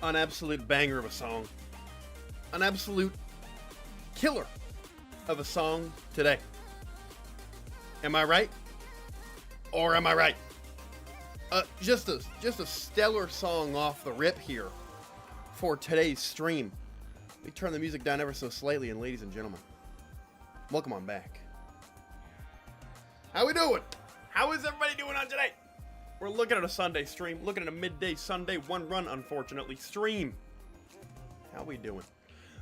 an absolute banger of a song. An absolute killer of a song today. Am I right? Or am I right? Just a stellar song off the rip here for today's stream. Let me turn the music down ever so slightly, and ladies and gentlemen, welcome on back. How we doing? How is everybody doing on today? We're looking at a Sunday stream, looking at a midday Sunday, one run, unfortunately, stream. How we doing?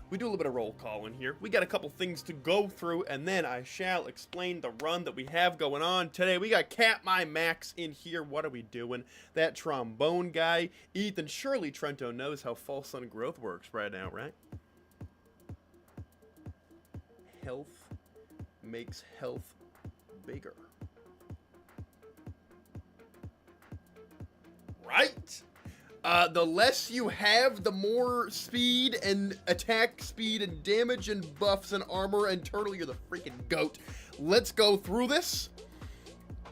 We do a little bit of roll call in here. We got a couple things to go through, and then I shall explain the run that we have going on today. We got Cat My Max in here. What are we doing? That trombone guy, Ethan. Surely Trento knows how false sun growth works right now, right? Health makes health bigger. Right? The less you have, the more speed and attack speed and damage and buffs and armor, and Turtle, you're the freaking goat. Let's go through this.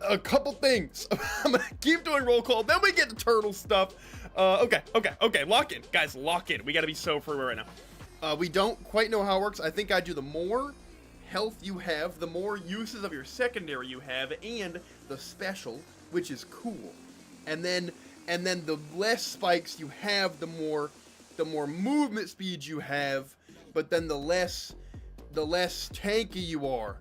A couple things. I'm gonna keep doing roll call, then we get to Turtle stuff. Okay, lock in. Guys, lock in. We gotta be so free right now. We don't quite know how it works. I think I do the more health you have, the more uses of your secondary you have, and the special, which is cool. And then the less spikes you have, the more movement speed you have, but then the less tanky you are.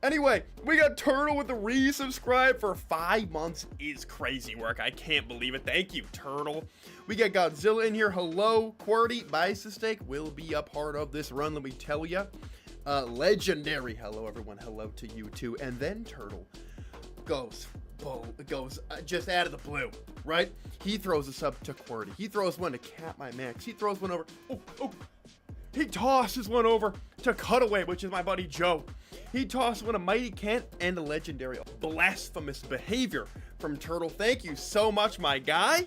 Anyway, we got Turtle with the resubscribe for 5 months. Is crazy work. I can't believe it. Thank you, Turtle. We got Godzilla in here. Hello, QWERTY. Bicysteak will be a part of this run, let me tell ya. Legendary. Hello, everyone. Hello to you, too. And then Turtle goes just out of the blue, right? He throws us up to QWERTY. He throws one to Cat My Max. He throws one over. He tosses one over to Cutaway, which is my buddy Joe. He tosses one to Mighty Kent and a legendary blasphemous behavior from Turtle. Thank you so much, my guy.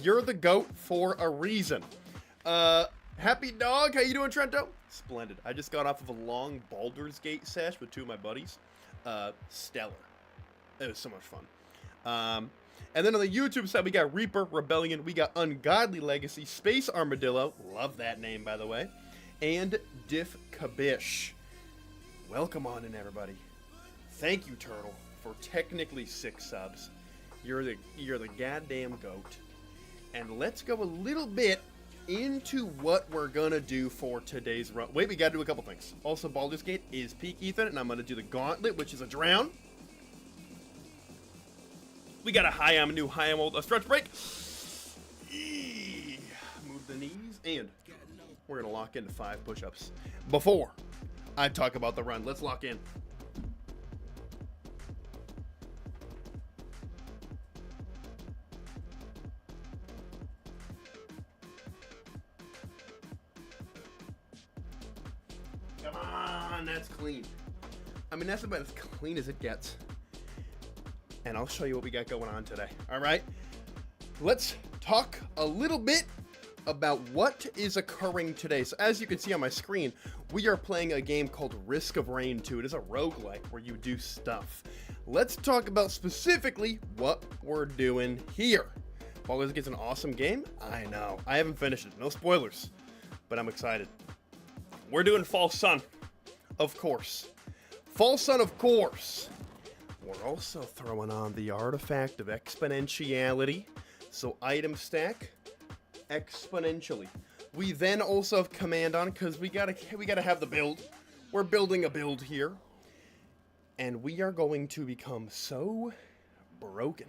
You're the GOAT for a reason. Happy Dog, how you doing, Trento? Splendid. I just got off of a long Baldur's Gate sesh with 2 of my buddies. Stellar. It was so much fun. And then on the YouTube side, we got Reaper, Rebellion, we got Ungodly Legacy, Space Armadillo, love that name, by the way, and Diff Kabish. Welcome on in, everybody. Thank you, Turtle, for technically 6 subs. You're the goddamn goat. And let's go a little bit into what we're gonna do for today's run. Wait, we gotta do a couple things. Also, Baldur's Gate is peak Ethan, and I'm gonna do the Gauntlet, which is a drown. We got a new high am old, a stretch break. Move the knees, and we're gonna lock into 5 push-ups before I talk about the run. Let's lock in. Come on, that's clean. I mean, that's about as clean as it gets. And I'll show you what we got going on today. All right, let's talk a little bit about what is occurring today. So as you can see on my screen, we are playing a game called Risk of Rain 2. It is a roguelike where you do stuff. Let's talk about specifically what we're doing here. Baldur's Gate's an awesome game. I know. I haven't finished it. No spoilers, but I'm excited. We're doing False Sun, of course. False Sun, of course. We're also throwing on the artifact of exponentiality, so item stack exponentially. We then also have command on because we gotta have the build. We're building a build here, and we are going to become so broken.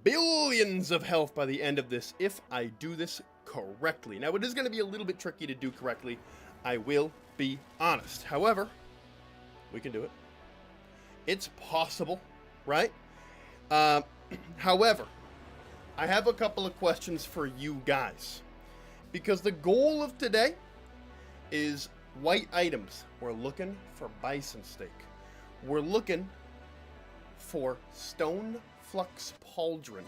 Billions of health by the end of this if I do this correctly. Now, it is going to be a little bit tricky to do correctly. I will be honest. However, we can do it. It's possible, right? However, I have a couple of questions for you guys. Because the goal of today is white items. We're looking for bison steak. We're looking for stone flux pauldron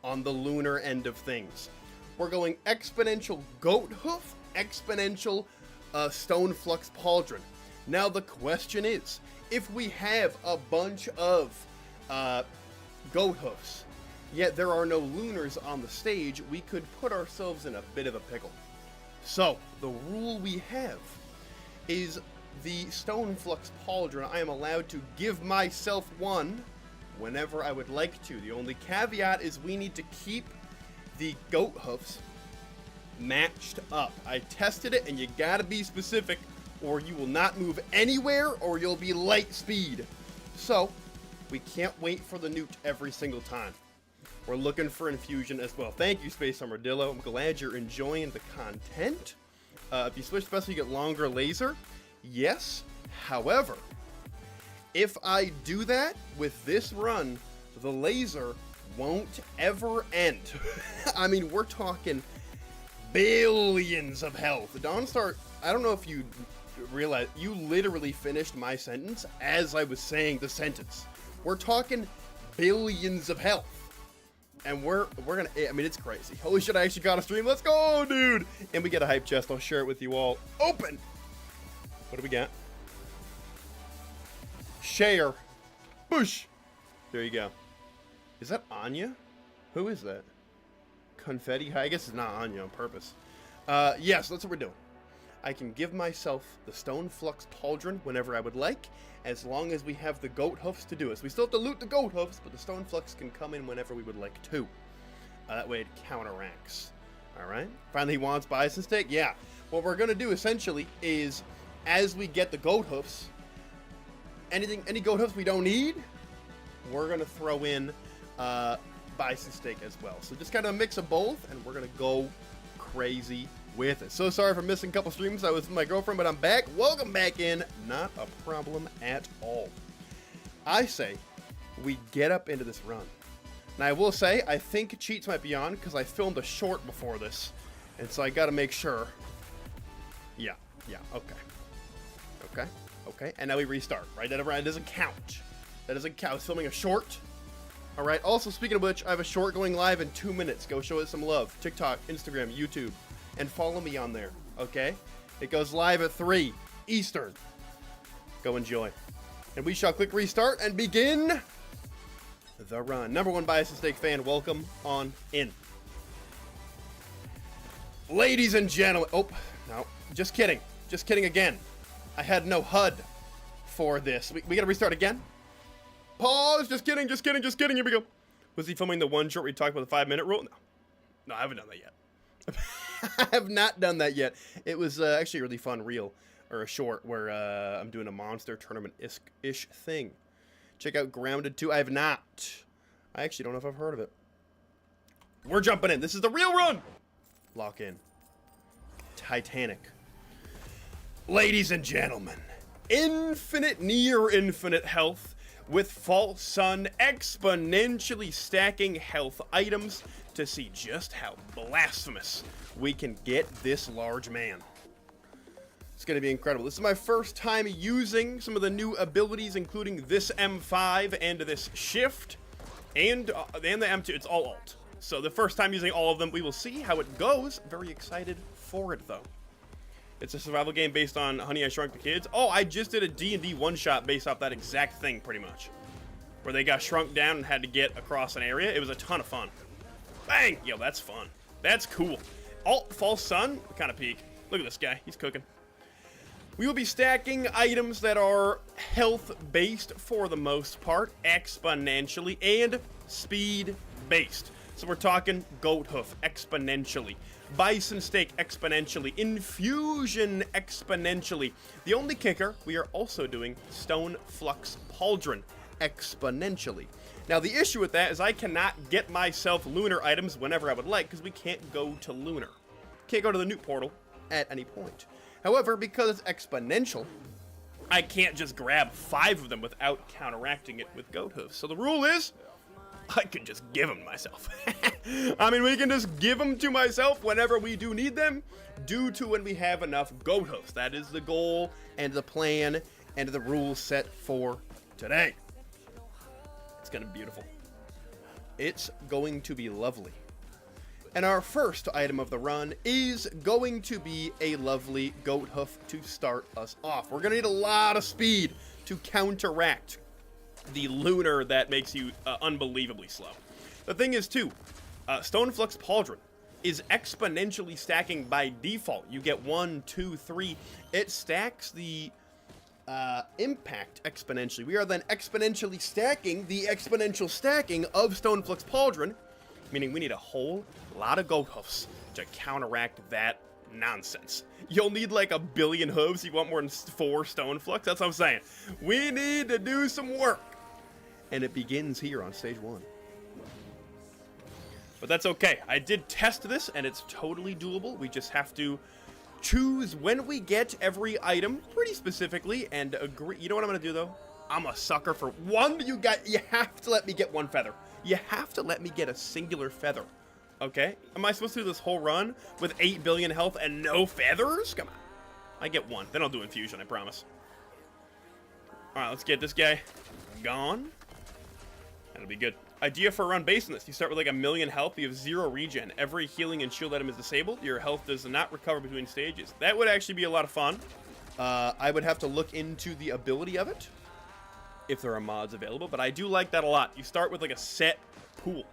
on the lunar end of things. We're going exponential goat hoof, exponential stone flux pauldron. Now the question is, if we have a bunch of goat hoofs, yet there are no lunars on the stage, we could put ourselves in a bit of a pickle. So, the rule we have is the Stone Flux Pauldron. I am allowed to give myself one whenever I would like to. The only caveat is we need to keep the goat hoofs matched up. I tested it, and you gotta be specific, or you will not move anywhere, or you'll be light speed. So, we can't wait for the newt every single time. We're looking for infusion as well. Thank you, Space Armadillo. I'm glad you're enjoying the content. If you switch special, you get longer laser. Yes. However, if I do that with this run, the laser won't ever end. I mean, we're talking billions of health. Dawnstar, I don't know if you realize, you literally finished my sentence as I was saying the sentence. We're talking billions of health. And we're gonna, I mean, it's crazy. Holy shit, I actually got a stream. Let's go, dude. And we get a hype chest. I'll share it with you all. Open. What do we got? Share. Push. There you go. Is that Anya? Who is that? Confetti? I guess it's not Anya on purpose. Yes, that's what we're doing. I can give myself the Stone Flux Pauldron whenever I would like, as long as we have the goat hoofs to do it. So we still have to loot the goat hoofs, but the Stone Flux can come in whenever we would like to. That way it counteracts. Alright? Finally he wants bison steak? Yeah. What we're going to do essentially is, as we get the goat hoofs, any goat hoofs we don't need, we're going to throw in bison steak as well. So just kind of a mix of both, and we're going to go crazy with it. So sorry for missing a couple streams. I was with my girlfriend, but I'm back. Welcome back in. Not a problem at all. I say we get up into this run. Now I will say, I think cheats might be on because I filmed a short before this, and so I got to make sure. Yeah, okay. And now we restart, right? That doesn't count. That doesn't count. I was filming a short. All right. Also, speaking of which, I have a short going live in 2 minutes. Go show it some love. TikTok, Instagram, YouTube. And follow me on there, okay? It goes live at 3 Eastern. Go enjoy. And we shall click restart and begin the run. Number one Bison Steak fan, welcome on in. Ladies and gentlemen. Oh, no. Just kidding. Just kidding again. I had no HUD for this. We gotta restart again? Pause. Just kidding. Here we go. Was he filming the one short where he talked about the 5-minute rule? No, I haven't done that yet. I have not done that yet. It was actually a really fun reel, or a short, where I'm doing a monster tournament-ish thing. Check out Grounded 2. I have not. I actually don't know if I've heard of it. We're jumping in. This is the real run. Lock in. Titanic. Ladies and gentlemen, infinite, near infinite health with False Sun exponentially stacking health items to see just how blasphemous we can get this large man. It's going to be incredible. This is my first time using some of the new abilities, including this M5 and this shift, and the M2. It's all alt. So the first time using all of them, we will see how it goes. Very excited for it, though. It's a survival game based on Honey, I Shrunk the Kids. Oh, I just did a D&D one-shot based off that exact thing, pretty much. Where they got shrunk down and had to get across an area. It was a ton of fun. Bang! Yo, that's fun. That's cool. Alt False Sun, kind of peak. Look at this guy. He's cooking. We will be stacking items that are health-based for the most part, exponentially, and speed-based. So we're talking Goat Hoof exponentially, Bison Steak exponentially, Infusion exponentially. The only kicker, we are also doing Stone Flux Pauldron exponentially. Now the issue with that is I cannot get myself lunar items whenever I would like because we can't go to lunar. Can't go to the Newt portal at any point. However, because it's exponential, I can't just grab 5 of them without counteracting it with goat hoofs. So the rule is, I can just give them to myself. I mean, we can just give them to myself whenever we do need them, due to when we have enough goat hoofs. That is the goal and the plan and the rules set for today. It's gonna be beautiful. It's going to be lovely. And our first item of the run is going to be a lovely goat hoof to start us off. We're gonna need a lot of speed to counteract the lunar that makes you unbelievably slow. The thing is, too, Stoneflux Pauldron is exponentially stacking by default. You get 1, 2, 3. It stacks the impact exponentially. We are then exponentially stacking the exponential stacking of Stoneflux Pauldron, meaning we need a whole lot of goat hoofs to counteract that nonsense. You'll need like 1 billion hooves. You want more than 4 Stoneflux? That's what I'm saying. We need to do some work. And it begins here on stage 1. But that's okay. I did test this, and it's totally doable. We just have to choose when we get every item pretty specifically and agree. You know what I'm going to do, though? I'm a sucker for one. You have to let me get 1 feather. You have to let me get a singular feather. Okay? Am I supposed to do this whole run with 8 billion health and no feathers? Come on. I get 1. Then I'll do infusion, I promise. Alright, let's get this guy gone. That'll be good. Idea for a run based on this. You start with like 1 million health. You have 0 regen. Every healing and shield item is disabled. Your health does not recover between stages. That would actually be a lot of fun. I would have to look into the ability of it, if there are mods available, but I do like that a lot. You start with like a set pool.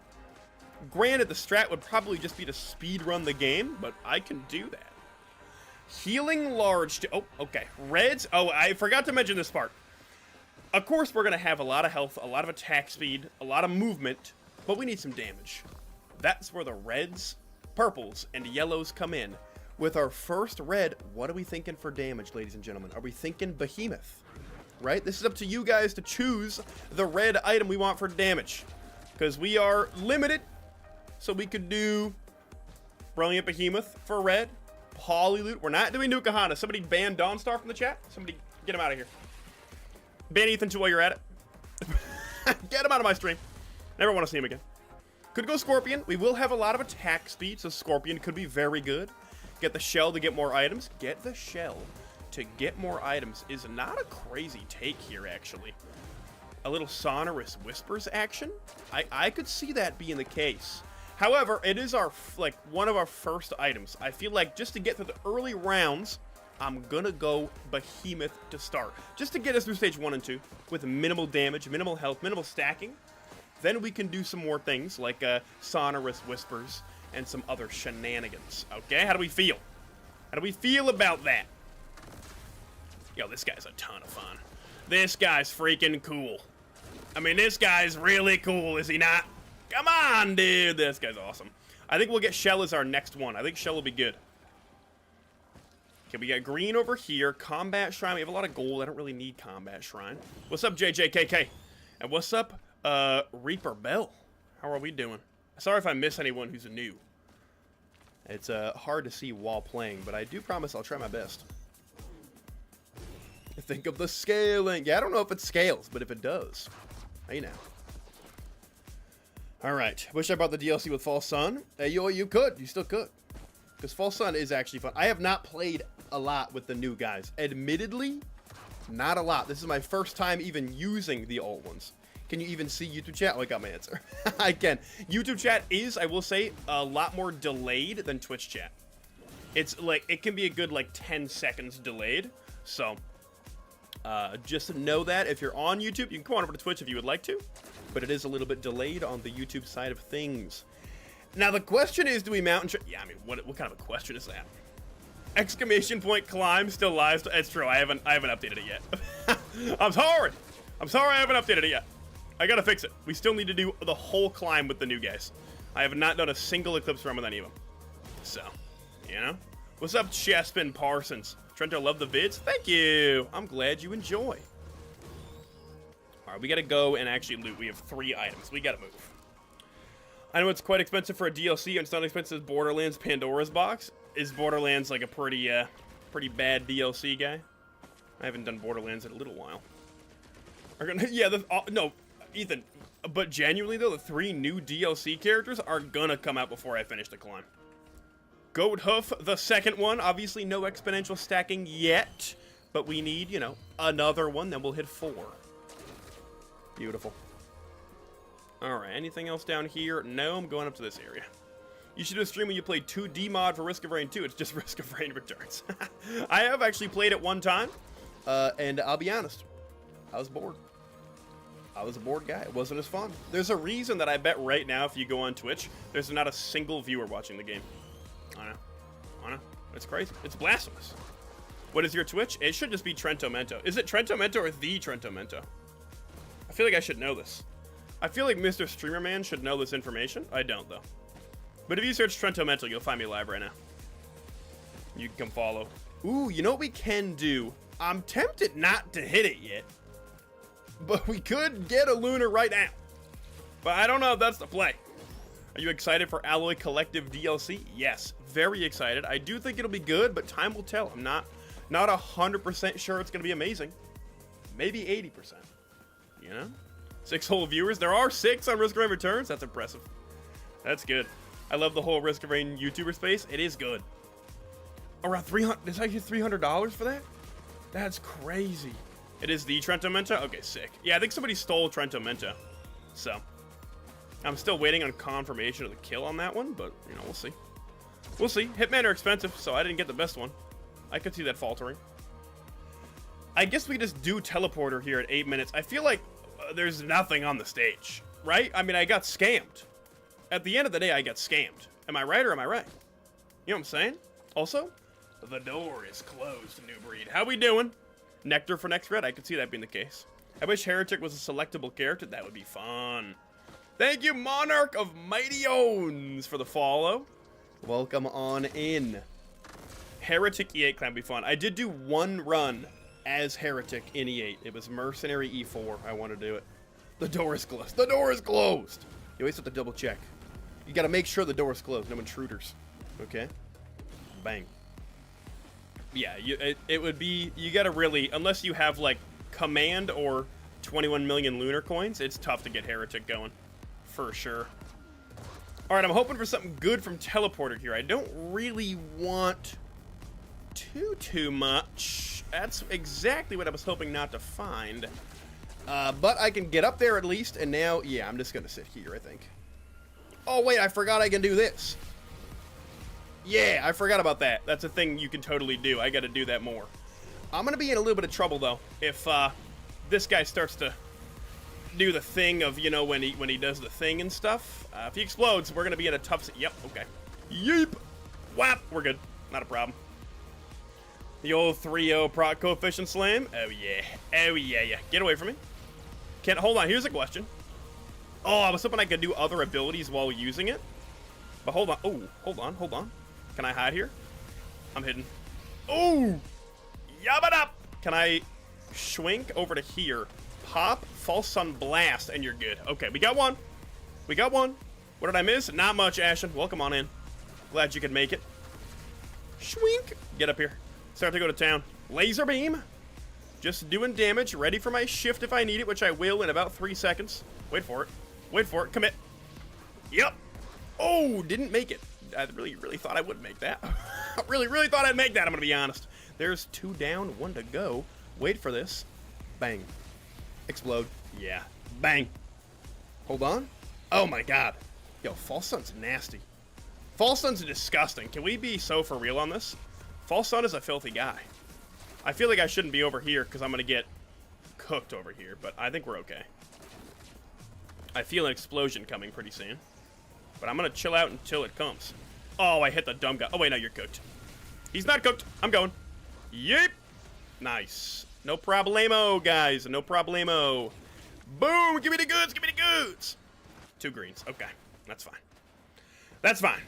Granted, the strat would probably just be to speed run the game, but I can do that. Healing large to... Oh, okay. Reds... Oh, I forgot to mention this part. Of course, we're going to have a lot of health, a lot of attack speed, a lot of movement, but we need some damage. That's where the reds, purples, and yellows come in. With our first red, what are we thinking for damage, ladies and gentlemen? Are we thinking Behemoth? Right? This is up to you guys to choose the red item we want for damage. Because we are limited, so we could do Brilliant Behemoth for red, Polyloot. We're not doing Nukahana. Somebody ban Dawnstar from the chat. Somebody get him out of here. Ban Ethan too while you're at it. Get him out of my stream. Never want to see him again. Could go Scorpion. We will have a lot of attack speed, so Scorpion could be very good. Get the shell to get more items. Get the shell to get more items is not a crazy take here, actually. A little sonorous whispers action. I could see that being the case. However, it is our one of our first items. I feel like just to get through the early rounds, I'm gonna go Behemoth to start. Just to get us through stage 1 and 2 with minimal damage, minimal health, minimal stacking. Then we can do some more things like sonorous whispers and some other shenanigans. Okay, how do we feel? How do we feel about that? Yo, this guy's a ton of fun. This guy's freaking cool. I mean, this guy's really cool, is he not? Come on, dude. This guy's awesome. I think we'll get Shell as our next one. I think Shell will be good. Okay, we got green over here. Combat Shrine. We have a lot of gold. I don't really need Combat Shrine. What's up, JJKK? And what's up, Reaper Bell? How are we doing? Sorry if I miss anyone who's new. It's hard to see while playing, but I do promise I'll try my best. Think of the scaling. Yeah, I don't know if it scales, but if it does, hey now. All right. Wish I bought the DLC with False Sun. You could. You still could. Because False Sun is actually fun. I have not played a lot with the new guys. Admittedly, not a lot. This is my first time even using the old ones. Can you even see YouTube chat? Oh, I got my answer. I can. YouTube chat is, I will say, a lot more delayed than Twitch chat. It's like, it can be a good like 10 seconds delayed. So, just know that if you're on YouTube, you can come on over to Twitch if you would like to. But it is a little bit delayed on the YouTube side of things. Now, the question is, do we mount and... Yeah, I mean, what kind of a question is that? Exclamation point climb still live. It's true. I haven't updated it yet. I'm sorry. I haven't updated it yet. I gotta fix it. We still need to do the whole climb with the new guys. I have not done a single Eclipse run with any of them. So, you know. What's up, Chespin Parsons? Trento, love the vids. Thank you. I'm glad you enjoy. All right, we gotta go and actually loot. We have 3 items. We gotta move. I know it's quite expensive for a DLC, and it's not expensive as Borderlands Pandora's Box. Is Borderlands like a pretty bad DLC guy? I haven't done Borderlands in a little while. Yeah, no, Ethan. But genuinely though, the 3 new DLC characters are gonna come out before I finish the climb. Goat Hoof, the second one. Obviously, no exponential stacking yet, but we need, you know, another one. Then we'll hit 4. Beautiful. Alright, anything else down here? No, I'm going up to this area. You should do a stream when you play 2D mod for Risk of Rain 2. It's just Risk of Rain Returns. I have actually played it one time, and I'll be honest, I was bored. I was a bored guy. It wasn't as fun. There's a reason that I bet right now if you go on Twitch, there's not a single viewer watching the game. I know. It's crazy. It's blasphemous. What is your Twitch? It should just be Trento Mento. Is it Trento Mento or the Trento Mento? I feel like I should know this. I feel like Mr. Streamer Man should know this information. I don't, though. But if you search Trento Mento, you'll find me live right now. You can come follow. Ooh, you know what we can do? I'm tempted not to hit it yet. But we could get a Lunar right now. But I don't know if that's the play. Are you excited for Alloy Collective DLC? Yes, very excited. I do think it'll be good, but time will tell. I'm not 100% sure it's going to be amazing. Maybe 80%. You know? 6 whole viewers. There are 6 on Risk of Rain Returns. That's impressive. That's good. I love the whole Risk of Rain YouTuber space. It is good. Around 300. Did I get $300 for that? That's crazy. It is the Trento Mento? Okay, sick. Yeah, I think somebody stole Trento Mento. So, I'm still waiting on confirmation of the kill on that one, but, you know, we'll see. We'll see. Hitmen are expensive, so I didn't get the best one. I could see that faltering. I guess we just do Teleporter here at 8 minutes. I feel like there's nothing on the stage, right? I mean, I got scammed. At the end of the day, I got scammed. Am I right or am I right? You know what I'm saying? Also, the door is closed, New Breed. How we doing? Nectar for next red? I could see that being the case. I wish Heretic was a selectable character. That would be fun. Thank you, Monarch of Mighty Owns, for the follow. Welcome on in. Heretic E8 clan would be fun. I did do one run as Heretic in E8. It was Mercenary E4. I want to do it. The door is closed. The door is closed. You always have to double check. You got to make sure the door is closed. No intruders. Okay? Bang. Yeah, it would be, you got to really, unless you have like Command or 21 million Lunar coins, it's tough to get Heretic going. For sure. Alright, I'm hoping for something good from Teleporter here. I don't really want too much. That's exactly what I was hoping not to find. But I can get up there at least, and now, yeah, I'm just going to sit here, I think. Oh, wait, I forgot I can do this. Yeah, I forgot about that. That's a thing you can totally do. I got to do that more. I'm going to be in a little bit of trouble, though, if this guy starts to do the thing of, you know, when he does the thing and stuff. If he explodes, we're going to be in a tough... Yep, okay. Yeep. Whap. We're good. Not a problem. The old 3-0 proc coefficient slam. Oh, yeah. Oh, yeah. Get away from me. Hold on. Here's a question. Oh, I was hoping I could do other abilities while using it. But hold on. Oh, hold on. Can I hide here? I'm hidden. Oh! Yabba-dap! Can I schwink over to here? Pop, false sun blast, and you're good. Okay, we got one. What did I miss? Not much, Ashen. Welcome on in. Glad you could make it. Schwink. Get up here. Start to go to town. Laser beam. Just doing damage. Ready for my shift if I need it, which I will in about 3 seconds. Wait for it. Commit. Yep. Oh, didn't make it. I really thought I would make that. I really thought I'd make that, I'm gonna be honest. There's 2 down, 1 to go. Wait for this. Bang. Explode. Yeah. Bang. Hold on. Oh my god. Yo, False Sun's nasty. False Sun's disgusting. Can we be so for real on this? False Sun is a filthy guy. I feel like I shouldn't be over here because I'm gonna get cooked over here, but I think we're okay. I feel an explosion coming pretty soon. But I'm gonna chill out until it comes. Oh, I hit the dumb guy. Oh, wait, no, you're cooked. He's not cooked. I'm going. Yeep. Nice. No problemo, guys. No problemo. Boom. Give me the goods. 2 greens. Okay. That's fine.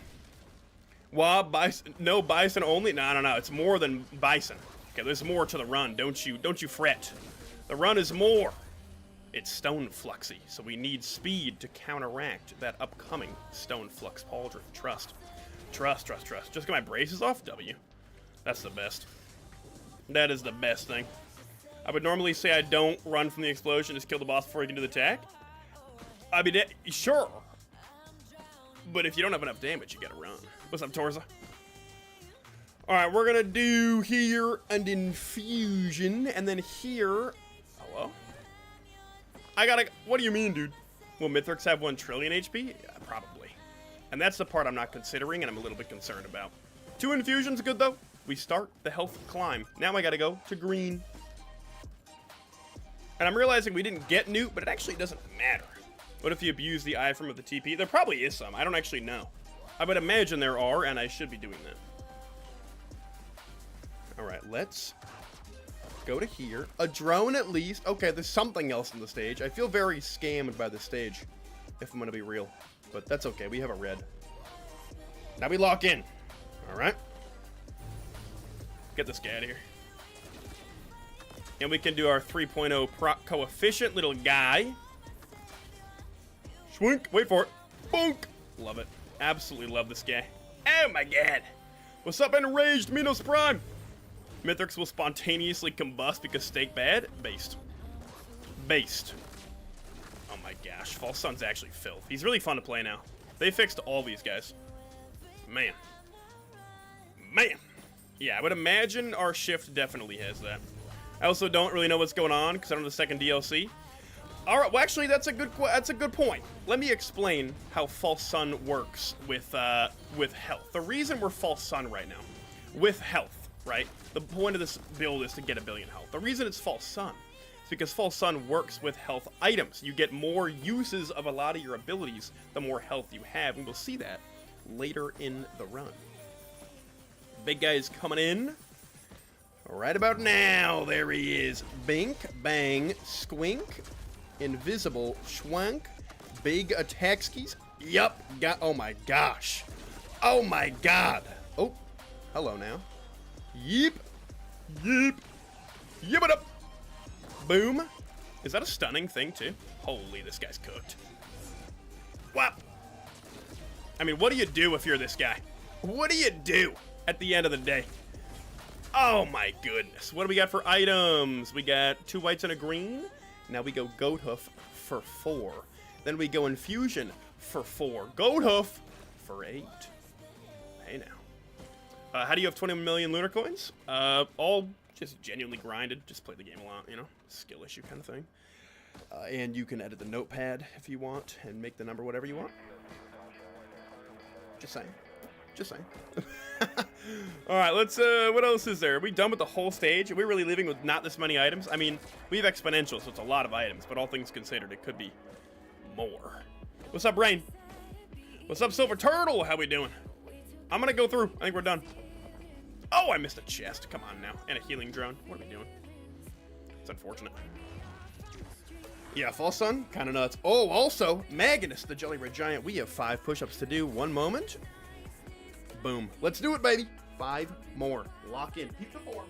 Wob, bison. No, bison only? No. It's more than bison. Okay, there's more to the run. Don't you fret. The run is more. It's Stone Fluxy, so we need speed to counteract that upcoming Stone Flux pauldron. Trust. Just get my braces off. W. That's the best. That is the best thing. I would normally say I don't run from the explosion, just kill the boss before you can do the attack. I mean, sure. But if you don't have enough damage, you gotta run. What's up, Torza? Alright, we're gonna do here an infusion, and then here... Hello? What do you mean, dude? Will Mithrix have 1 trillion HP? Yeah, probably. And that's the part I'm not considering, and I'm a little bit concerned about. 2 infusions, good though. We start the health climb. Now I gotta go to green. And I'm realizing we didn't get Newt, but it actually doesn't matter. What if you abuse the item of the TP? There probably is some. I don't actually know. I would imagine there are, and I should be doing that. Alright, let's go to here. A drone at least. Okay, there's something else in the stage. I feel very scammed by the stage, if I'm going to be real. But that's okay. We have a red. Now we lock in. Alright. Get this guy out of here. And we can do our 3.0 proc coefficient little guy. Schwink. Wait for it. Bonk. Love it. Absolutely love this guy. Oh my god. What's up, Enraged Minos Prime? Mithrix will spontaneously combust because steak bad? Based. Based. Oh my gosh. False Sun's actually filth. He's really fun to play now. They fixed all these guys. Man. Man. Yeah, I would imagine our shift definitely has that. I also don't really know what's going on because I don't know the second DLC. All right, well, actually, that's a good point. Let me explain how False Sun works with health. The reason we're False Sun right now, with health, right? The point of this build is to get 1 billion health. The reason it's False Sun is because False Sun works with health items. You get more uses of a lot of your abilities the more health you have, and we'll see that later in the run. Big guy's coming in. Right about now, there he is. Bink, bang, squink, invisible, schwank, big attack skis. Yup, got, oh my gosh. Oh my god. Oh, hello now. Yeep, yeep, yip it up. Boom. Is that a stunning thing too? Holy, this guy's cooked. Whap. I mean, what do you do if you're this guy? What do you do at the end of the day? Oh my goodness. What do we got for items? We got 2 whites and a green. Now we go Goat Hoof for 4. Then we go Infusion for 4. Goat Hoof for 8. Hey now. How do you have 20 million lunar coins? All just genuinely grinded. Just play the game a lot, you know? Skill issue kind of thing. And you can edit the notepad if you want and make the number whatever you want. Just saying. Just saying. Alright, let's, what else is there? Are we done with the whole stage? Are we really leaving with not this many items? I mean, we have exponential, so it's a lot of items, but all things considered, it could be more. What's up, Rain? What's up, Silver Turtle? How we doing? I'm gonna go through. I think we're done. Oh, I missed a chest. Come on now. And a healing drone. What are we doing? It's unfortunate. Yeah, False Sun, kind of nuts. Oh, also, Magnus, the Jelly Red Giant. We have 5 push-ups to do. 1 moment. Boom. Let's do it, baby. 5 more. Lock in. Keep the 4.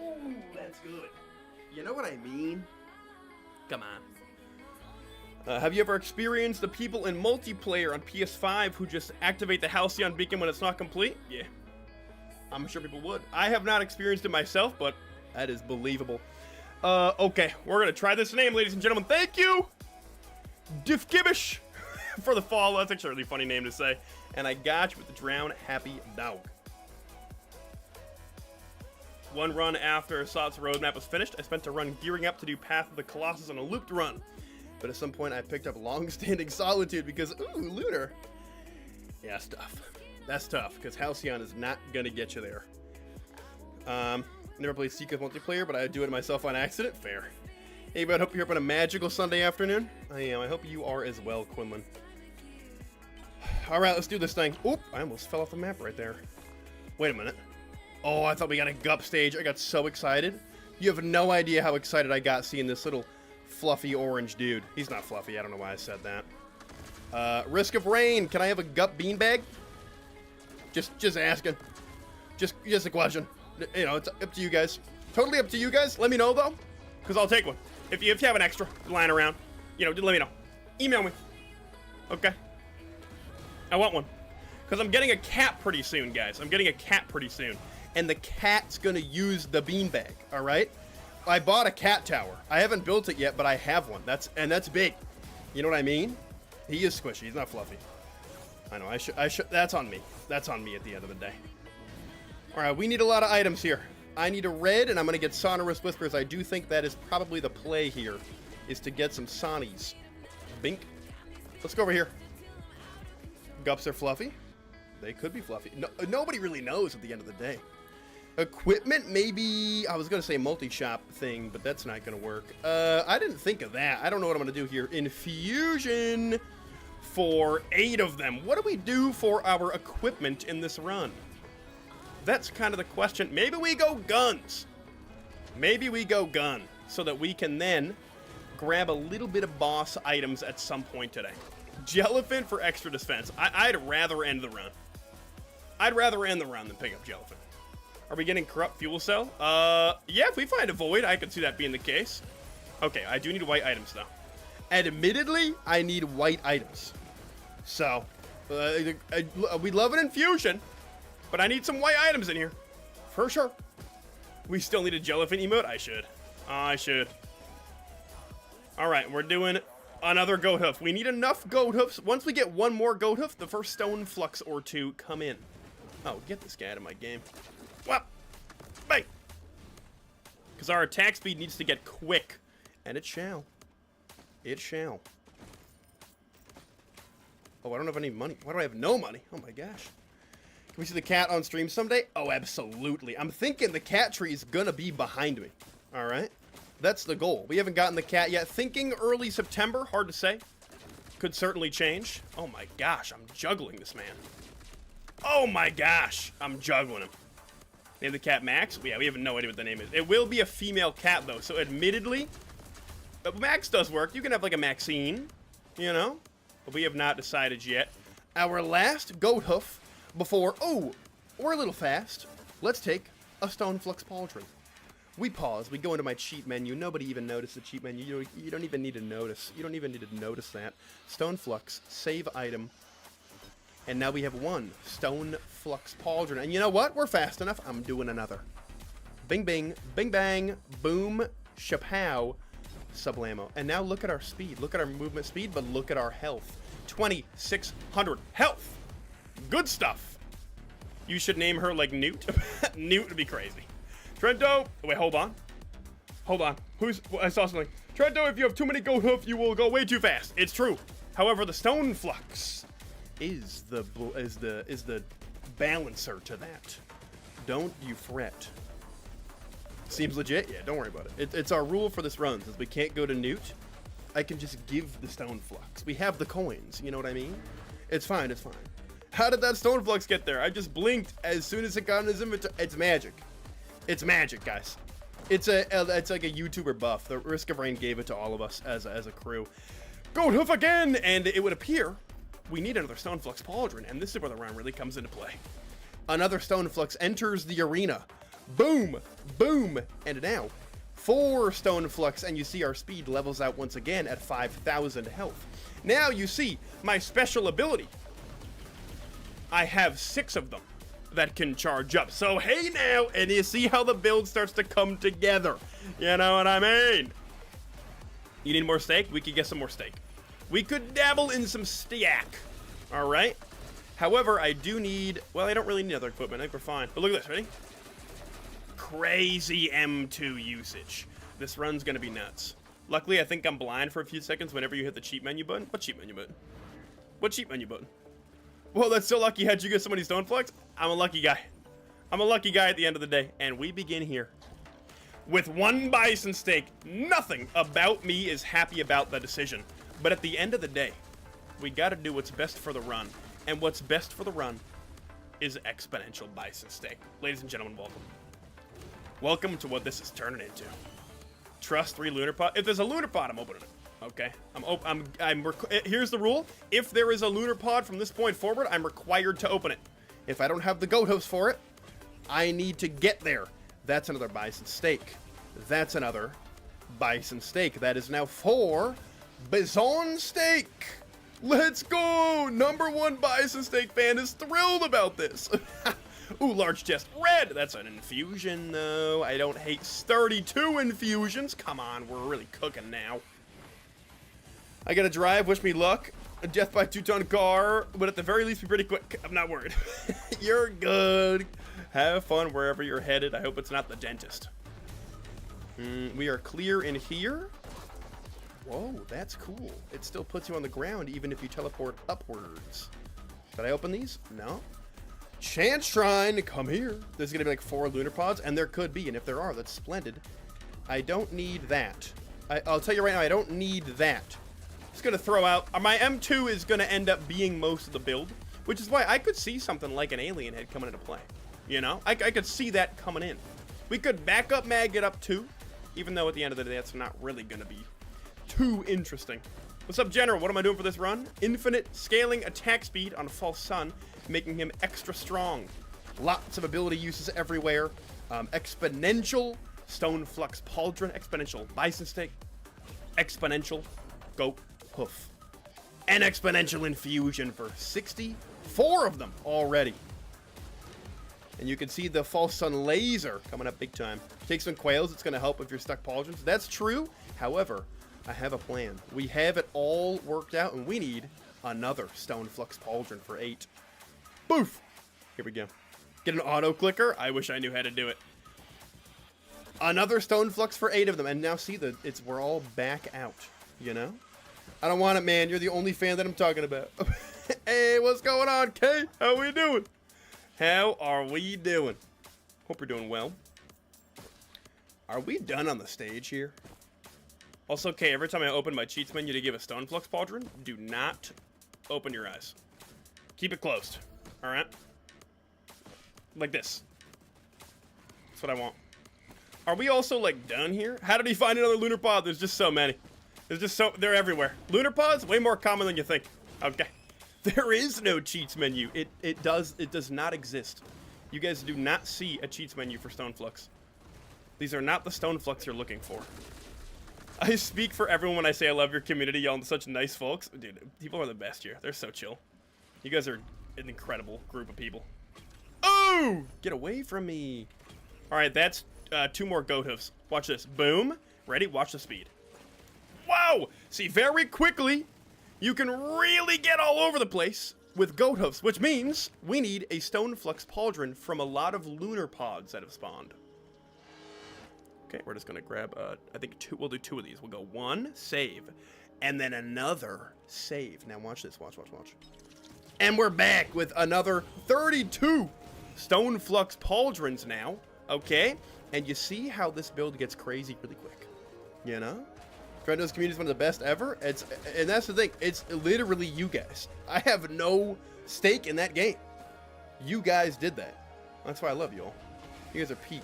Ooh, that's good. You know what I mean? Come on. Have you ever experienced the people in multiplayer on PS5 who just activate the Halcyon beacon when it's not complete? Yeah. I'm sure people would. I have not experienced it myself, but that is believable. Okay, we're gonna try this name, ladies and gentlemen. Thank you, Diffgibish, for the follow. That's actually a really funny name to say. And I got you with the Drown Happy Dog. 1 run after Assault's roadmap was finished, I spent a run gearing up to do Path of the Colossus on a looped run. But at some point, I picked up Long-Standing Solitude because, ooh, looter. Yeah, that's tough. That's tough, because Halcyon is not going to get you there. Never played Secret multiplayer, but I do it myself on accident. Fair. Hey, bud, hope you're up on a magical Sunday afternoon. I am. I hope you are as well, Quinlan. All right, let's do this thing. Oop, I almost fell off the map right there. Wait a minute. Oh, I thought we got a Gup stage. I got so excited. You have no idea how excited I got seeing this little fluffy orange dude. He's not fluffy. I don't know why I said that. Risk of Rain. Can I have a Gup beanbag? Just asking. Just a question. You know, it's up to you guys. Totally up to you guys. Let me know, though, because I'll take one. If you have an extra lying around, you know, just let me know. Email me. Okay. I want one. Because I'm getting a cat pretty soon, guys. I'm getting a cat pretty soon. And the cat's going to use the beanbag, all right? I bought a cat tower. I haven't built it yet, but I have one. That's big. You know what I mean? He is squishy. He's not fluffy. I know. I should. That's on me. That's on me at the end of the day. All right, we need a lot of items here. I need a red, and I'm going to get Sonorous Whispers. I do think that is probably the play here, is to get some Sonnies. Bink. Let's go over here. Gups are fluffy. They could be fluffy. No, nobody really knows at the end of the day. Equipment, maybe. I was going to say multi-shop thing, but that's not going to work. I didn't think of that. I don't know what I'm going to do here. Infusion for 8 of them. What do we do for our equipment in this run? That's kind of the question. Maybe we go guns. Maybe we go gun so that we can then grab a little bit of boss items at some point today. Jellyfin for extra defense. I'd rather end the run. I'd rather end the run than pick up Jellyfin. Are we getting corrupt fuel cell? Yeah, if we find a void, I could see that being the case. Okay, I do need white items though. Admittedly, I need white items. So, we love an infusion, but I need some white items in here. For sure. We still need a Jellyfin emote? I should. Alright, we're doing another goat hoof. We need enough goat hoofs. Once we get one more goat hoof, the first stone flux or 2 come in. Oh, get this guy out of my game. Well, bang! Because our attack speed needs to get quick. And it shall. It shall. Oh, I don't have any money. Why do I have no money? Oh my gosh. Can we see the cat on stream someday? Oh, absolutely. I'm thinking the cat tree is gonna be behind me. Alright? That's the goal. We haven't gotten the cat yet. Thinking early September. Hard to say. Could certainly change. Oh my gosh, I'm juggling this man. Oh my gosh, I'm juggling him. Name the cat Max? Yeah, we have no idea what the name is. It will be a female cat, though, so admittedly, but Max does work. You can have, like, a Maxine, you know? But we have not decided yet. Our last goat hoof before... Oh, we're a little fast. Let's take a Stone Flux Pauldron. We pause. We go into my cheat menu. Nobody even noticed the cheat menu. You don't even need to notice. You don't even need to notice that. Stone Flux, save item. And now we have one Stone Flux Pauldron. And you know what? We're fast enough. I'm doing another. Bing, bing, bing, bang, boom, shapow, sublamo. And now look at our speed. Look at our movement speed, but look at our health. 2,600 health. Good stuff. You should name her like Newt. Newt would be crazy. Trento. Wait, hold on. Hold on. I saw something. Trento, if you have too many goat hoof, you will go way too fast. It's true. However, the Stone Flux is the balancer to that. Don't you fret. Seems legit? Yeah, don't worry about it. It's our rule for this run. Since we can't go to Newt, I can just give the Stone Flux. We have the coins, you know what I mean? It's fine, it's fine. How did that Stone Flux get there? I just blinked as soon as it got in his inventory. It's magic. It's magic, guys. It's like a YouTuber buff. The Risk of Rain gave it to all of us as a crew. Goat hoof again! And it would appear we need another Stone Flux Pauldron, and this is where the run really comes into play. Another Stone Flux enters the arena. Boom! Boom! And now, 4 Stone Flux, and you see our speed levels out once again at 5,000 health. Now you see my special ability. I have 6 of them that can charge up. So hey now, and you see how the build starts to come together. You know what I mean? You need more steak? We could get some more steak. We could dabble in some stack. All right. However, I do need, well, I don't really need other equipment. I think we're fine. But look at this, ready? Crazy M2 usage. This run's gonna be nuts. Luckily, I think I'm blind for a few seconds whenever you hit the cheat menu button. What cheat menu button? What cheat menu button? Well, that's so lucky. How'd you get so many Stone Flux? I'm a lucky guy. I'm a lucky guy at the end of the day. And we begin here. With 1 bison steak. Nothing about me is happy about the decision. But at the end of the day, we gotta do what's best for the run. And what's best for the run is exponential bison steak. Ladies and gentlemen, welcome. Welcome to what this is turning into. Trust 3 lunar pod. If there's a lunar pod, I'm opening it. Okay, here's the rule. If there is a lunar pod from this point forward, I'm required to open it. If I don't have the goat hoofs for it, I need to get there. That's another bison steak. That's another bison steak. That is now 4 bison steak. Let's go! Number 1 bison steak fan is thrilled about this. Ooh, large chest. Red! That's an infusion, though. I don't hate 32 infusions. Come on, we're really cooking now. I gotta drive, wish me luck. A death by 2-ton car, but at the very least be pretty quick. I'm not worried. You're good. Have fun wherever you're headed. I hope it's not the dentist. We are clear in here. Whoa, that's cool. It still puts you on the ground even if you teleport upwards. Did I open these? No. Chance Shrine, come here. There's gonna be like 4 lunar pods, and there could be, and if there are, that's splendid. I don't need that. I'll tell you right now, I don't need that. Just gonna throw out, my M2 is gonna end up being most of the build, which is why I could see something like an alien head coming into play. You know, I could see that coming in. We could back up mag it up too, even though at the end of the day, that's not really gonna be too interesting. What's up, General? What am I doing for this run? Infinite scaling attack speed on False Sun, making him extra strong. Lots of ability uses everywhere. Exponential Stone Flux Pauldron, exponential Bison Steak, exponential Goat Hoof, and exponential infusion for 64 of them already. And you can see the False Sun laser coming up big time. Take some quails, it's going to help if you're stuck pauldrons. That's true. However, I have a plan. We have it all worked out, and we need another Stone Flux Pauldron for 8. Boof! Here we go. Get an auto clicker. I wish I knew how to do it. Another Stone Flux for 8 of them, and now see we're all back out. You know? I don't want it, man. You're the only fan that I'm talking about. Hey, what's going on, Kay? How we doing? How are we doing? Hope you're doing well. Are we done on the stage here? Also, Kay, every time I open my cheats menu to give a Stone Flux Pauldron, do not open your eyes. Keep it closed. Alright? Like this. That's what I want. Are we also, like, done here? How did he find another lunar pod? There's just so many. They're everywhere. Lunar pods, way more common than you think. Okay. There is no cheats menu. It does not exist. You guys do not see a cheats menu for Stone Flux. These are not the Stone Flux you're looking for. I speak for everyone when I say I love your community. Y'all are such nice folks. Dude, people are the best here. They're so chill. You guys are an incredible group of people. Oh! Get away from me. Alright, that's 2 more goat hoofs. Watch this. Boom. Ready? Watch the speed. Wow! See, very quickly, you can really get all over the place with goat hoofs, which means we need a Stone Flux Pauldron from a lot of lunar pods that have spawned. Okay, we're just gonna grab, I think 2, we'll do 2 of these. We'll go 1, save, and then another save. Now watch this, watch. And we're back with another 32 Stone Flux Pauldrons now, okay? And you see how this build gets crazy really quick, you know? Trendo's community is one of the best ever. And that's the thing, it's literally you guys. I have no stake in that game. You guys did that. That's why I love you all. You guys are peak.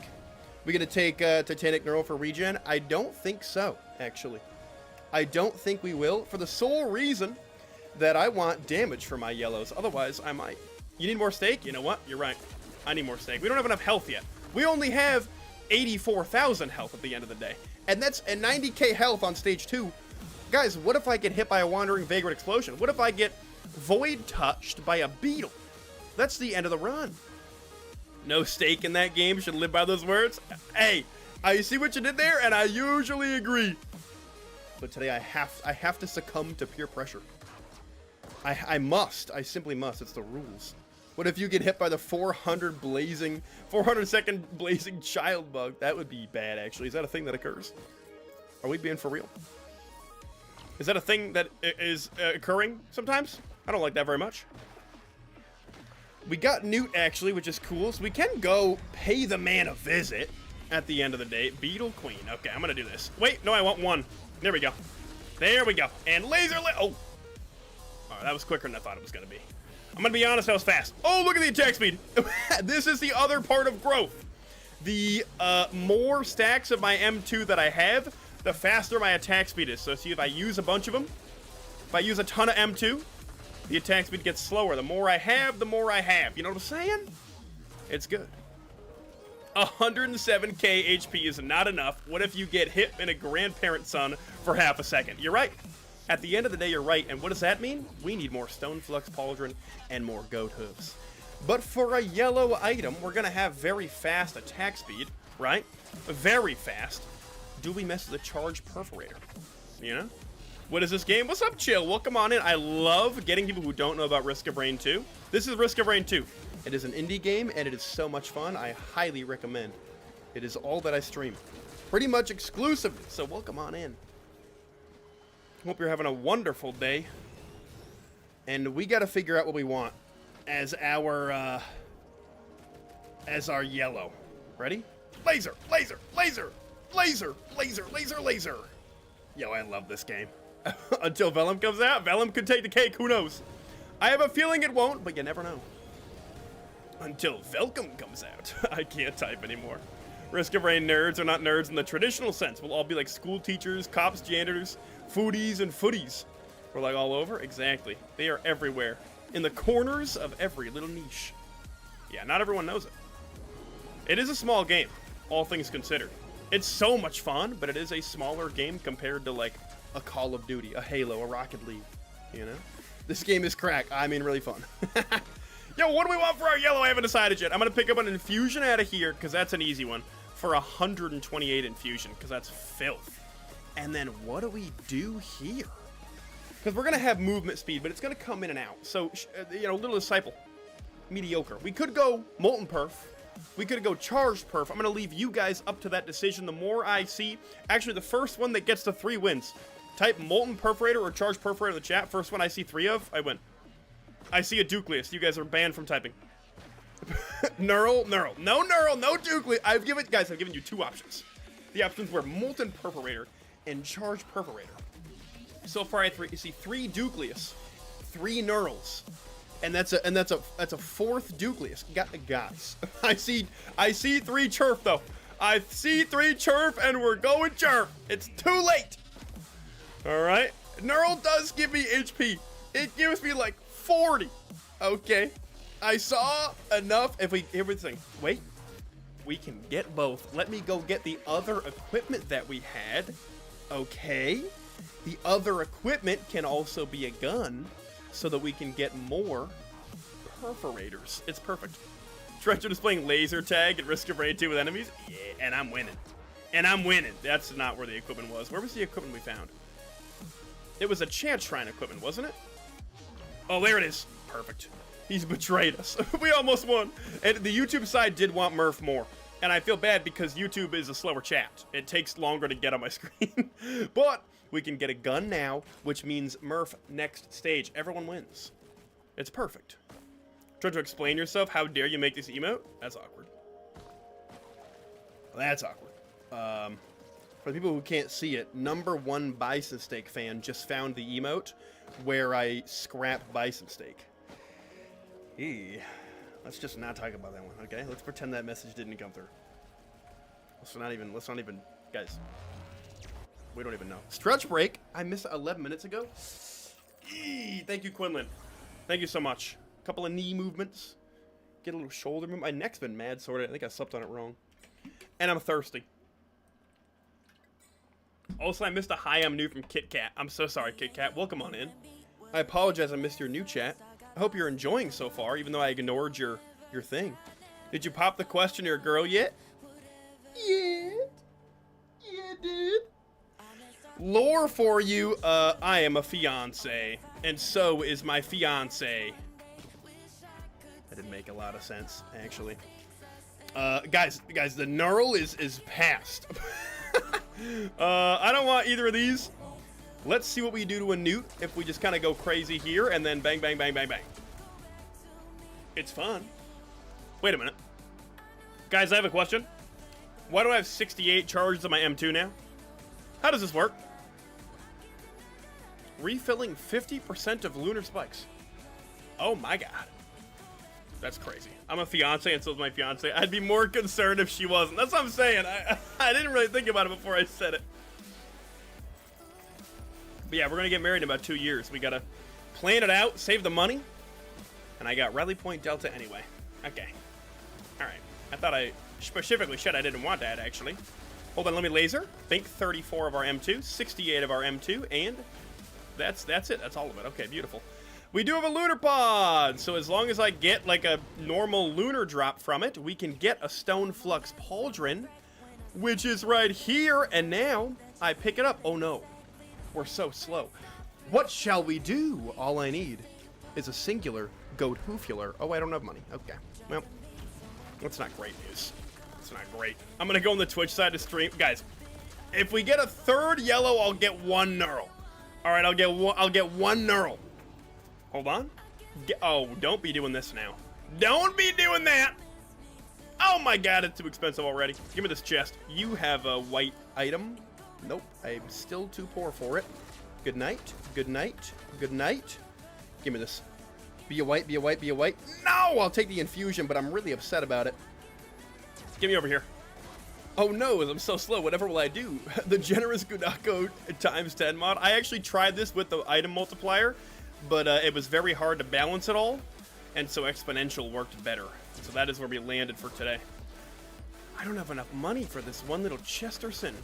We gonna take Titanic Neural for regen? I don't think so, actually. I don't think we will, for the sole reason that I want damage for my yellows. Otherwise, I might. You need more stake? You know what? You're right. I need more stake. We don't have enough health yet. We only have 84,000 health at the end of the day. And that's a 90k health on stage 2. Guys, what if I get hit by a wandering vagrant explosion? What if I get void touched by a beetle? That's the end of the run. No stake in that game, should live by those words. Hey, I see what you did there, and I usually agree. But today I have to succumb to peer pressure. I simply must. It's the rules. What if you get hit by the 400 second blazing child bug? That would be bad, actually. Is that a thing that occurs? Are we being for real? Is that a thing that is occurring sometimes? I don't like that very much. We got Newt, actually, which is cool. So we can go pay the man a visit at the end of the day. Beetle Queen. Okay, I'm going to do this. Wait, no, I want 1. There we go. There we go. And laser... Oh, that was quicker than I thought it was going to be. I'm going to be honest, that was fast. Oh, look at the attack speed. This is the other part of growth. The more stacks of my M2 that I have, the faster my attack speed is. So see, if I use a bunch of them, if I use a ton of M2, the attack speed gets slower. The more I have, the more I have. You know what I'm saying? It's good. 107k HP is not enough. What if you get hit in a grandparent son for half a second? You're right. At the end of the day, you're right. And what does that mean? We need more Stone Flux Pauldron and more goat hooves. But for a yellow item, we're going to have very fast attack speed, right? Very fast. Do we mess with the charge perforator? You know? What is this game? What's up, Chill? Welcome on in. I love getting people who don't know about Risk of Rain 2. This is Risk of Rain 2. It is an indie game, and it is so much fun. I highly recommend. It is all that I stream. Pretty much exclusively, so welcome on in. Hope you're having a wonderful day. And we got to figure out what we want as our yellow. Ready? Laser, laser, laser, laser, laser, laser, laser. Yo, I love this game. Until Vellum comes out. Vellum could take the cake. Who knows? I have a feeling it won't, but you never know. Until Velcom comes out. I can't type anymore. Risk of Rain nerds are not nerds in the traditional sense. We'll all be like school teachers, cops, janitors, foodies, and footies. We're like all over? Exactly. They are everywhere. In the corners of every little niche. Yeah, not everyone knows it. It is a small game, all things considered. It's so much fun, but it is a smaller game compared to like a Call of Duty, a Halo, a Rocket League, you know? This game is crack. I mean, really fun. Yo, what do we want for our yellow? I haven't decided yet. I'm going to pick up an infusion out of here, because that's an easy one, for 128 infusion, because that's filth. And then what do we do here? Because we're going to have movement speed, but it's going to come in and out. So, you know, Little Disciple, mediocre. We could go Molten Perf. We could go Charged Perf. I'm going to leave you guys up to that decision. The more I see, actually, the first one that gets to 3 wins. Type Molten Perforator or Charged Perforator in the chat. First one I see 3 of, I win. I see a Ducleus. You guys are banned from typing. Neural. No Neural, no Ducleus. I've given you 2 options. The options were Molten Perforator and Charged Perforator. So far, I see 3 Ducleus, 3 Neurals, and that's a 4th Ducleus. Guys, I see 3 Chirp though. I see 3 Chirp, and we're going Chirp. It's too late. All right, Neural does give me HP. It gives me like 40. Okay, I saw enough. Here's the thing. Wait, we can get both. Let me go get the other equipment that we had. Okay. The other equipment can also be a gun, so that we can get more perforators. It's perfect. Treasure displaying laser tag and Risk of Rain 2 with enemies. Yeah, and I'm winning. That's not where the equipment was. Where was the equipment we found? It was a Chant Shrine equipment, wasn't it? Oh, there it is. Perfect. He's betrayed us. We almost won. And the YouTube side did want Murph more. And I feel bad because YouTube is a slower chat. It takes longer to get on my screen. But we can get a gun now, which means Murph next stage. Everyone wins. It's perfect. Try to explain yourself. How dare you make this emote? That's awkward. That's awkward. For the people who can't see it, #1 Bison Steak fan just found the emote where I scrap Bison Steak. Let's just not talk about that one, okay? Let's pretend that message didn't come through. Let's not even, guys. We don't even know. Stretch break. I missed 11 minutes ago. Thank you, Quinlan. Thank you so much. A couple of knee movements. Get a little shoulder movement. My neck's been mad sorted. I think I slept on it wrong. And I'm thirsty. Also, I missed a hi, I'm new from Kit Kat. I'm so sorry, Kit Kat. Welcome on in. I apologize I missed your new chat. I hope you're enjoying so far, even though I ignored your thing. Did you pop the question to your girl yet? Yeah. Yeah, dude. Lore for you, I am a fiance, and so is my fiance. That didn't make a lot of sense, actually. Guys, the Neural is past. I don't want either of these. Let's see what we do to a newt if we just kind of go crazy here and then bang, bang, bang, bang, bang. It's fun. Wait a minute. Guys, I have a question. Why do I have 68 charges on my M2 now? How does this work? Refilling 50% of lunar spikes. Oh my god. That's crazy. I'm a fiance and so is my fiance. I'd be more concerned if she wasn't. That's what I'm saying. I didn't really think about it before I said it. But yeah, we're going to get married in about 2 years. We got to plan it out, save the money. And I got Rally Point Delta anyway. Okay. Alright. I thought I specifically said I didn't want that, actually. Hold on, let me laser. Think 34 of our M2, 68 of our M2, and that's it. That's all of it. Okay, beautiful. We do have a lunar pod, so as long as I get like a normal lunar drop from it, we can get a Stone Flux Pauldron, which is right here, and now I pick it up. Oh no, we're so slow. What shall we do? All I need is a singular goat hoofular. Oh, I don't have money. Okay, well, that's not great news. It's not great. I'm gonna go on the Twitch side to stream. Guys, if we get a third yellow, I'll get 1 neural. All right, I'll get one knurl. Hold on. Oh, don't be doing this now. Don't be doing that. Oh my god, it's too expensive already. Give me this chest. You have a white item. Nope, I'm still too poor for it. Good night. Good night. Good night. Give me this. Be a white, be a white, be a white. No, I'll take the infusion, but I'm really upset about it. Get me over here. Oh no, I'm so slow. Whatever will I do? The generous Gudako ×10 mod. I actually tried this with the item multiplier, but it was very hard to balance it all, and so exponential worked better. So that is where we landed for today. I don't have enough money for this one little Chesterton.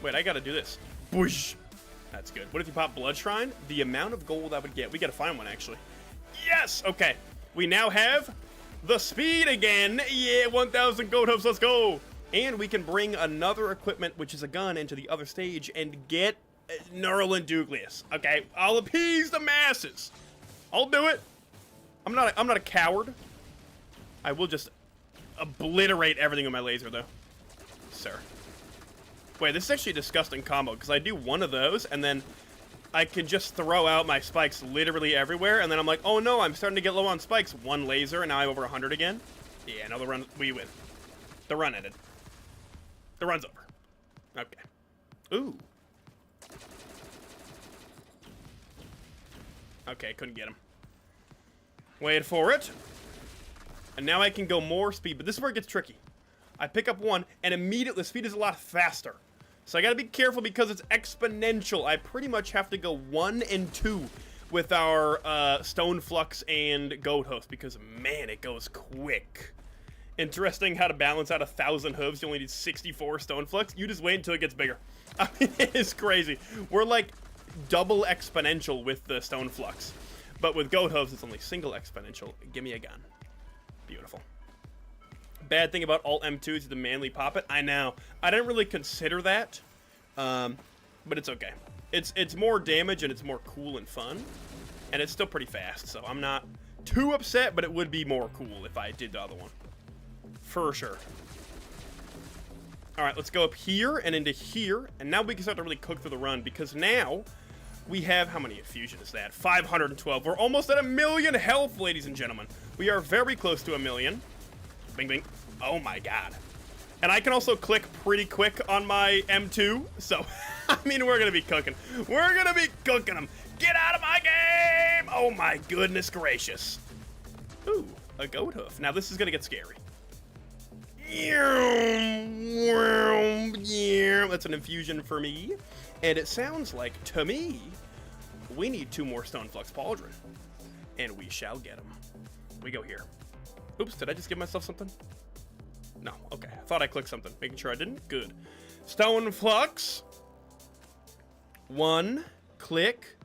Wait, I gotta do this. Boosh. That's good. What if you pop Blood Shrine? The amount of gold I would get. We gotta find one, actually. Yes! Okay. We now have the speed again. Yeah, 1,000 gold hooves. Let's go. And we can bring another equipment, which is a gun, into the other stage and get Knurl and Douglas. Okay, I'll appease the masses. I'll do it. I'm not a coward. I will just obliterate everything with my laser, though. Sir. Wait, this is actually a disgusting combo, because I do one of those, and then I can just throw out my spikes literally everywhere, and then I'm like, oh no, I'm starting to get low on spikes. One laser, and now I'm over 100 again. Yeah, no, the run, we win. The run ended. The run's over. Okay. Ooh. Okay, couldn't get him. Wait for it. And now I can go more speed, but this is where it gets tricky. I pick up one, and immediately the speed is a lot faster. So I gotta be careful because it's exponential. I pretty much have to go 1 and 2 with our Stone Flux and Goat Host because, man, it goes quick. Interesting how to balance out 1,000 hooves. You only need 64 Stone Flux. You just wait until it gets bigger. I mean, it's crazy. We're like double exponential with the Stone Flux. But with Goat Hooves, it's only single exponential. Give me a gun. Beautiful. Bad thing about alt M2 is the manly pop it. I know. I didn't really consider that. But it's okay. It's more damage and it's more cool and fun. And it's still pretty fast. So I'm not too upset, but it would be more cool if I did the other one. For sure. Alright, let's go up here and into here. And now we can start to really cook through the run. Because now we have, how many infusion is that? 512. We're almost at 1,000,000 health, ladies and gentlemen. We are very close to 1,000,000. Bing, bing. Oh my god. And I can also click pretty quick on my M2. So, I mean, we're going to be cooking. We're going to be cooking them. Get out of my game! Oh my goodness gracious. Ooh, a goat hoof. Now this is going to get scary. That's an infusion for me. And it sounds like, to me, we need 2 more Stone Flux Pauldron. And we shall get them. We go here. Oops, did I just give myself something? No, okay. I thought I clicked something. Making sure I didn't. Good. Stone Flux. 1 click.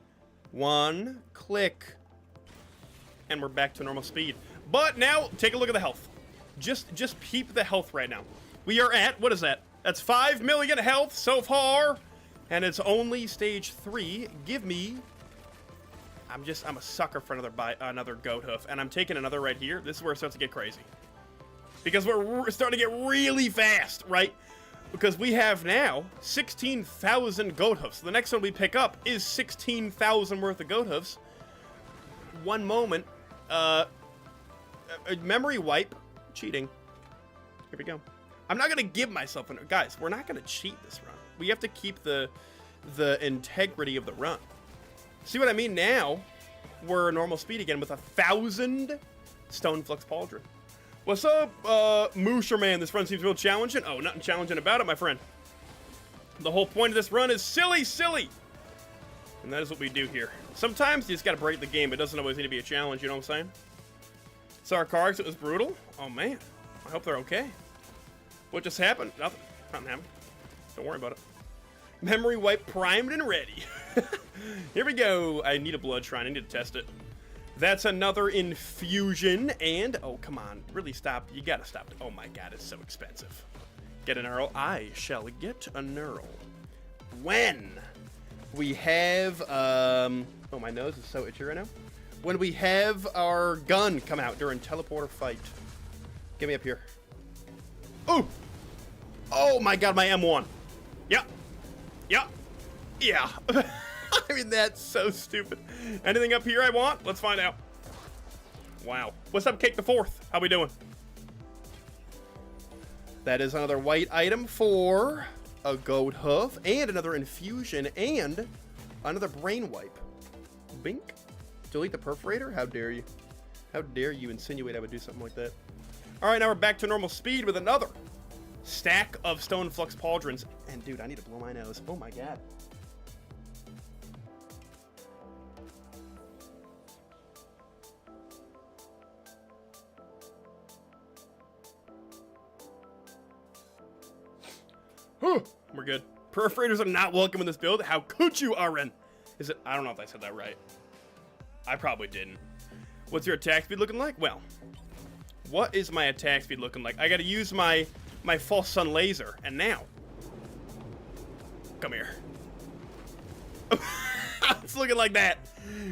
1 click. And we're back to normal speed. But now, take a look at the health. Just peep the health right now. We are at, what is that? That's 5,000,000 health so far. And it's only stage 3. Give me... I'm a sucker for another goat hoof. And I'm taking another right here. This is where it starts to get crazy. Because we're starting to get really fast, right? Because we have now 16,000 goat hoofs. The next one we pick up is 16,000 worth of goat hoofs. One moment. Memory wipe. Cheating. Here we go. I'm not going to give myself an... Guys, we're not going to cheat this run. We have to keep the integrity of the run. See what I mean? Now, we're normal speed again with 1,000 Stone Flux Pauldron. What's up, Moosherman? This run seems real challenging. Oh, nothing challenging about it, my friend. The whole point of this run is silly. And that is what we do here. Sometimes you just got to break the game. It doesn't always need to be a challenge, you know what I'm saying? Saw our cars, it was brutal. Oh, man. I hope they're okay. What just happened? Nothing. Nothing happened. Don't worry about it. Memory wipe primed and ready. Here we go. I need a blood shrine. I need to test it. That's another infusion. And, oh, come on. Really stop. You gotta stop. Oh, my God. It's so expensive. Get an Knurl. I shall get a Knurl. When we have, oh, my nose is so itchy right now. When we have our gun come out during teleporter fight. Get me up here. Ooh! Oh, my God. My M1. Yeah. Yeah. Yeah. I mean, that's so stupid. Anything up here I want? Let's find out. Wow. What's up, Cake the Fourth? How we doing? That is another white item for a goat hoof and another infusion and another brain wipe. Bink. Delete the perforator? How dare you? How dare you insinuate I would do something like that? All right, now we're back to normal speed with another stack of stone flux pauldrons. And dude, I need to blow my nose. Oh my god. We're good. Perforators are not welcome in this build. How could you, Aren? Is it? I don't know if I said that right. I probably didn't. What's your attack speed looking like? Well, what is my attack speed looking like? I got to use my false sun laser, and now, come here. It's looking like that.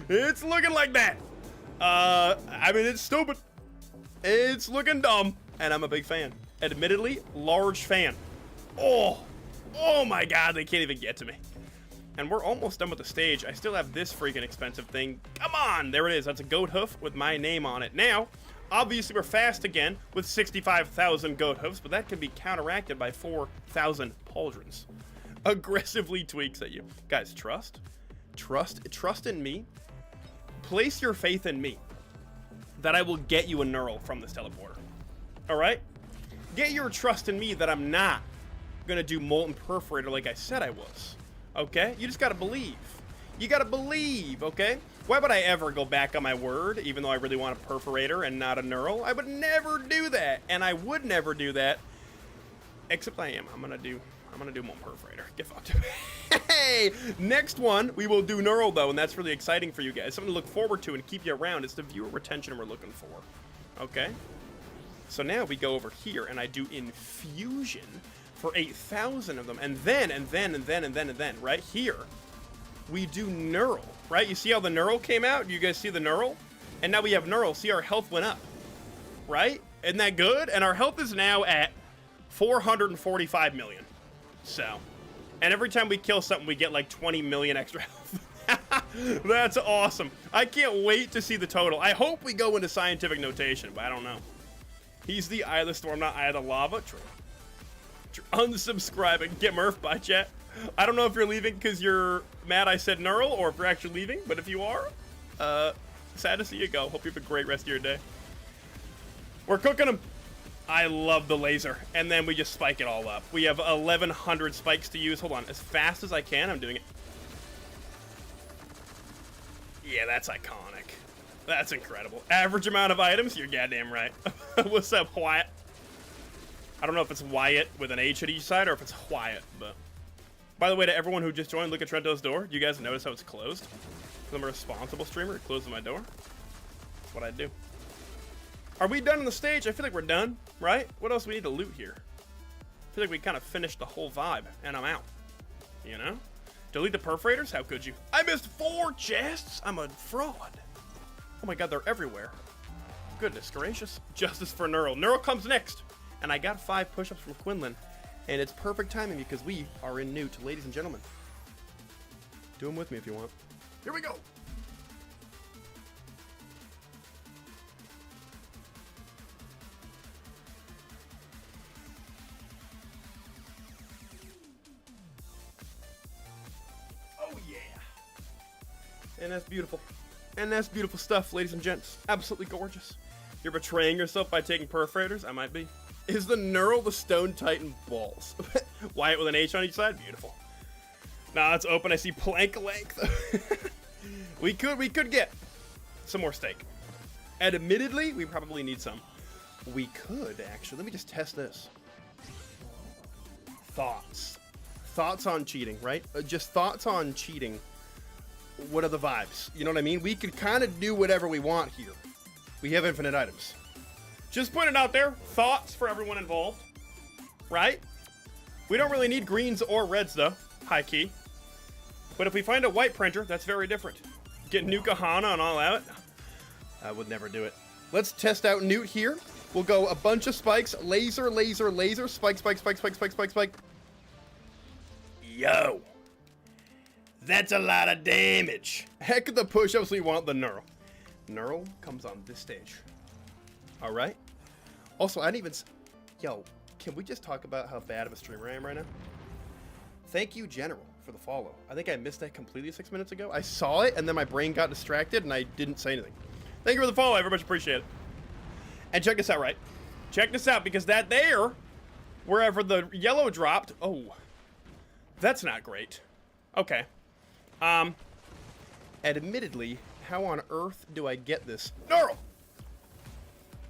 It's looking like that. I mean, it's stupid. It's looking dumb, and I'm a big fan. Admittedly, large fan. Oh my god, they can't even get to me. And we're almost done with the stage. I still have this freaking expensive thing. Come on, there it is. That's a goat hoof with my name on it. Now, obviously we're fast again with 65,000 goat hoofs, but that can be counteracted by 4,000 pauldrons. Aggressively tweaks at you. Guys, trust in me. Place your faith in me that I will get you a neural from this teleporter. All right? Get your trust in me that I'm not gonna do molten perforator like I said I was. Okay? You just gotta believe. You gotta believe, okay? Why would I ever go back on my word, even though I really want a perforator and not a neural? I would never do that, and I would never do that. Except I am. I'm gonna do molten perforator. Get fucked. Hey! Next one, we will do neural though, and that's really exciting for you guys. Something to look forward to and keep you around. It's the viewer retention we're looking for. Okay? So now we go over here, and I do infusion for 8,000 of them, and then, right here, we do neural, right? You see how the neural came out? You guys see the neural? And now we have neural. See, our health went up, right? Isn't that good? And our health is now at 445 million. So, and every time we kill something, we get like 20 million extra health. That's awesome. I can't wait to see the total. I hope we go into scientific notation, but I don't know. He's the eye of the storm, not eye of the lava. True. Unsubscribing. Get Murph by chat. I don't know if you're leaving because you're mad I said neural or if you're actually leaving, but if you are, sad to see you go. Hope you have a great rest of your day. We're cooking them. I love the laser. And then we just spike it all up. We have 1,100 spikes to use. Hold on. As fast as I can, I'm doing it. Yeah, that's iconic. That's incredible. Average amount of items? You're goddamn right. What's up, Wyatt? I don't know if it's Wyatt with an H at each side or if it's Wyatt, but... By the way, to everyone who just joined, look at Trento's door. Do you guys notice how it's closed? I'm a responsible streamer. It closes my door. That's what I do. Are we done on the stage? I feel like we're done, right? What else do we need to loot here? I feel like we kind of finished the whole vibe, and I'm out. You know? Delete the perforators? How could you? I missed 4 chests? I'm a fraud. Oh my god, they're everywhere. Goodness gracious. Justice for Neural. Neural comes next. And I got 5 push-ups from Quinlan. And it's perfect timing because we are in Newt, ladies and gentlemen. Do them with me if you want. Here we go. Oh yeah. And that's beautiful. And that's beautiful stuff, ladies and gents. Absolutely gorgeous. You're betraying yourself by taking perforators? I might be. Is the neural the stone titan balls? Wyatt with an H on each side? Beautiful. Nah, it's open. I see plank length. we could get some more steak. And admittedly, we probably need some. We could, actually. Let me just test this. Thoughts. Thoughts on cheating, right? Just thoughts on cheating. What are the vibes? You know what I mean? We could kind of do whatever we want here. We have infinite items. Just put it out there. Thoughts for everyone involved. Right? We don't really need greens or reds, though. High key. But if we find a white printer, that's very different. Get Nuka Hana and all out. I would never do it. Let's test out Newt here. We'll go a bunch of spikes. Laser, laser, laser. Spike, spike, spike, spike, spike, spike, spike. Yo. That's a lot of damage. Heck of the push-ups we want the Knurl. Knurl comes on this stage. All right. Also, I didn't even... Yo, can we just talk about how bad of a streamer I am right now? Thank you, General, for the follow. I think I missed that completely 6 minutes ago. I saw it, and then my brain got distracted, and I didn't say anything. Thank you for the follow. I very much appreciate it. And check this out, right? Check this out, because that there, wherever the yellow dropped... Oh, that's not great. Okay. Admittedly, how on earth do I get this? Knurl!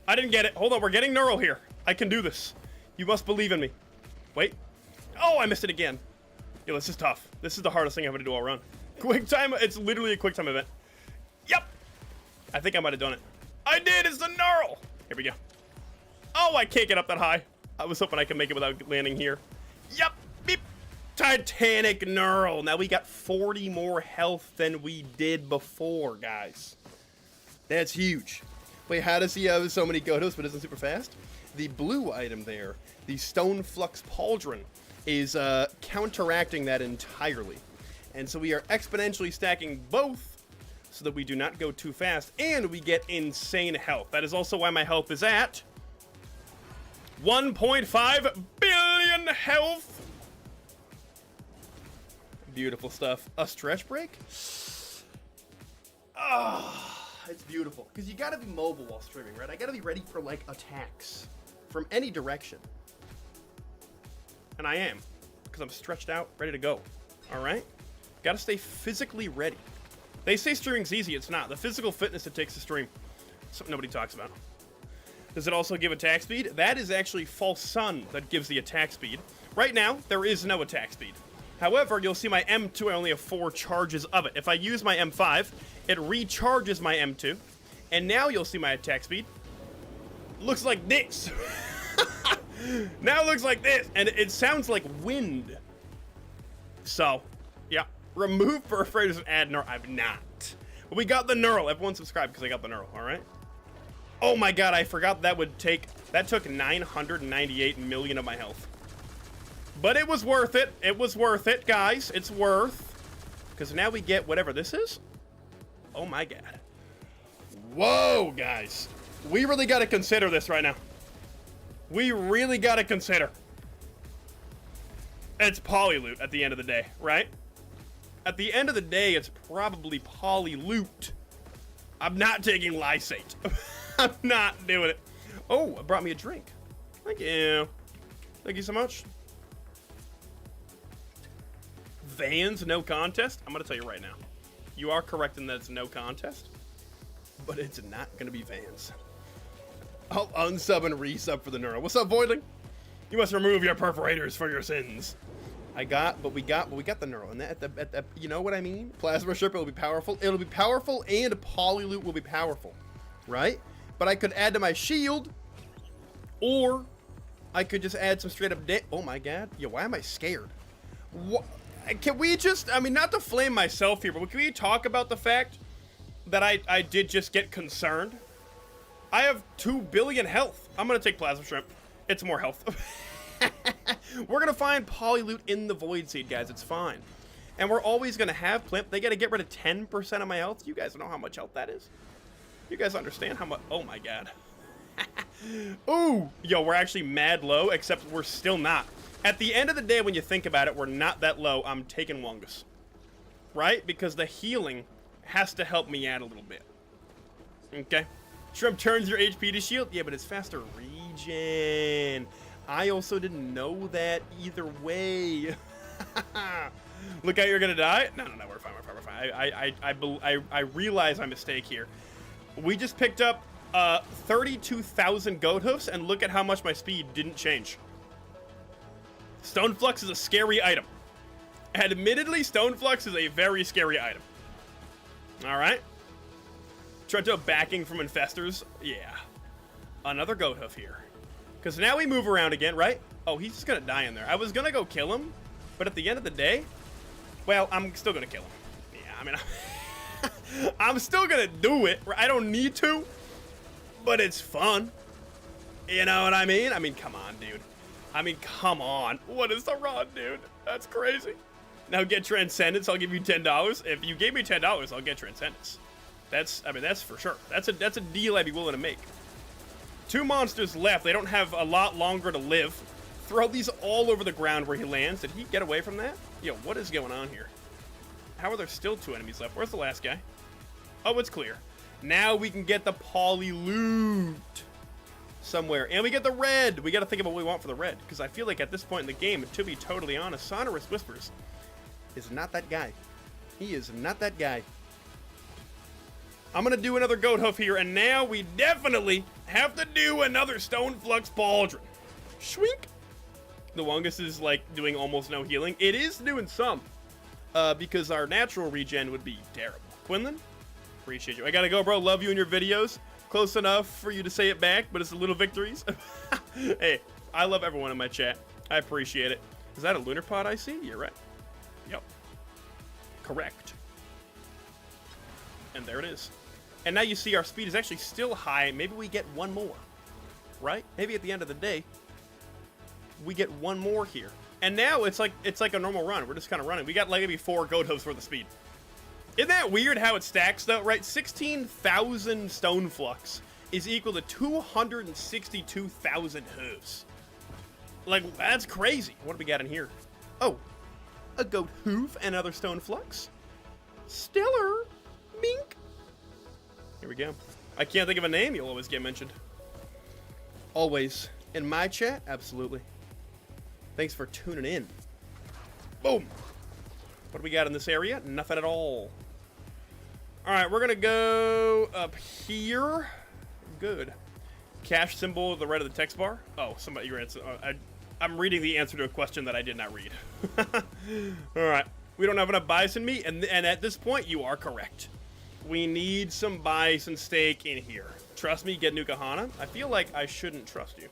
I didn't get it. Hold on, we're getting Knurl here. I can do this. You must believe in me. Wait. Oh, I missed it again. Yo, this is tough. This is the hardest thing I'm gonna do all run. Quick time, it's literally a quick time event. Yep. I think I might have done it. I did, it's the Knurl! Here we go. Oh, I can't get up that high. I was hoping I could make it without landing here. Yep, beep. Titanic Knurl. Now we got 40 more health than we did before, guys. That's huge. Wait, how does he have so many Godos but isn't super fast? The blue item there, the Stone Flux Pauldron, is counteracting that entirely. And so we are exponentially stacking both so that we do not go too fast and we get insane health. That is also why my health is at 1.5 billion health. Beautiful stuff. A stretch break? Ah, it's beautiful. Because you gotta be mobile while streaming, right? I gotta be ready for, like, attacks from any direction. And I am. Because I'm stretched out, ready to go. Alright? Gotta stay physically ready. They say streaming's easy, it's not. The physical fitness it takes to stream. Something nobody talks about. Does it also give attack speed? That is actually False Sun that gives the attack speed. Right now, there is no attack speed. However, you'll see my M2, I only have 4 charges of it. If I use my M5, it recharges my M2. And now you'll see my attack speed. Looks like this. Now it looks like this. And it sounds like wind. So, yeah. Remove perforators and add Knurl. I'm not. But we got the Knurl. Everyone subscribe because I got the Knurl, alright? Oh my god, I forgot that would take... That took 998 million of my health. But it was worth it. It was worth it, guys. It's worth. Because now we get whatever this is. Oh my god. Whoa, guys. We really got to consider this right now. We really got to consider. It's poly-loot at the end of the day, right? At the end of the day, it's probably poly-loot. I'm not taking lysate. I'm not doing it. Oh, it brought me a drink. Thank you. Thank you so much. Vans, no contest? I'm going to tell you right now. You are correct in that it's no contest. But it's not going to be Vans. I'll unsub and resub for the Knurl. What's up, Voidling? You must remove your perforators for your sins. We got the Knurl. And that, you know what I mean? Plasma Strip will be powerful. It'll be powerful and Polyloot will be powerful. Right? But I could add to my shield. Or I could just add some straight up oh my god. Yo, why am I scared? What? Can we just, I mean, not to flame myself here, but can we talk about the fact that I did just get concerned? I have 2 billion health. I'm going to take Plasma Shrimp. It's more health. We're going to find Polyloot in the Void Seed, guys. It's fine. And we're always going to have Plimp. They got to get rid of 10% of my health. You guys know how much health that is? You guys understand how much? Oh, my God. Ooh. Yo, we're actually mad low, except we're still not. At the end of the day, when you think about it, we're not that low. I'm taking Wongus. Right? Because the healing has to help me out a little bit. Okay? Shrimp turns your HP to shield. Yeah, but it's faster regen. I also didn't know that either way. Look out, you're gonna die? No, we're fine, we're fine. I realize my mistake here. We just picked up 32,000 goat hoofs, and look at how much my speed didn't change. Stone Flux is a scary item. Admittedly, Stone Flux is a very scary item. Alright. Trento backing from infestors. Yeah. Another goat hoof here. Because now we move around again, right? Oh, he's just going to die in there. I was going to go kill him. But at the end of the day, well, I'm still going to kill him. Yeah, I mean, I'm still going to do it. I don't need to. But it's fun. You know what I mean? I mean, come on, dude. I mean, come on. What is the run, dude? That's crazy. Now get Transcendence, I'll give you $10. If you gave me $10, I'll get Transcendence. I mean, that's for sure. That's a deal I'd be willing to make. 2 monsters left. They don't have a lot longer to live. Throw these all over the ground where he lands. Did he get away from that? Yo, what is going on here? How are there still 2 enemies left? Where's the last guy? Oh, it's clear. Now we can get the poly loot somewhere. And we get the red. We got to think about what we want for the red. Because I feel like at this point in the game, to be totally honest, Sonorous Whispers is not that guy. He is not that guy. I'm going to do another goat hoof here. And now we definitely have to do another Stone Flux Pauldron. Shwink. The Wungus is like doing almost no healing. It is doing some. Because our natural regen would be terrible. Quinlan? Appreciate you. I gotta go, bro. Love you in your videos. Close enough for you to say it back, but it's the little victories. Hey, I love everyone in my chat. I appreciate it. Is that a lunar pod I see? You're right. Yep. Correct. And there it is. And now you see our speed is actually still high. Maybe we get one more. Right? Maybe at the end of the day, we get one more here. And now it's like a normal run. We're just kind of running. We got like maybe 4 goat hooves worth of speed. Isn't that weird how it stacks though, right? 16,000 Stone Flux is equal to 262,000 hooves. Like, that's crazy. What do we got in here? Oh, a goat hoof and another Stone Flux. Stellar. Mink. Here we go. I can't think of a name, you'll always get mentioned. Always. In my chat? Absolutely. Thanks for tuning in. Boom. What do we got in this area? Nothing at all. All right, we're gonna go up here. Good. Cash symbol to the right of the text bar. Oh, somebody, your answer. I'm reading the answer to a question that I did not read. All right, we don't have enough bison meat, and at this point, you are correct. We need some bison steak in here. Trust me, get Nukahana. I feel like I shouldn't trust you.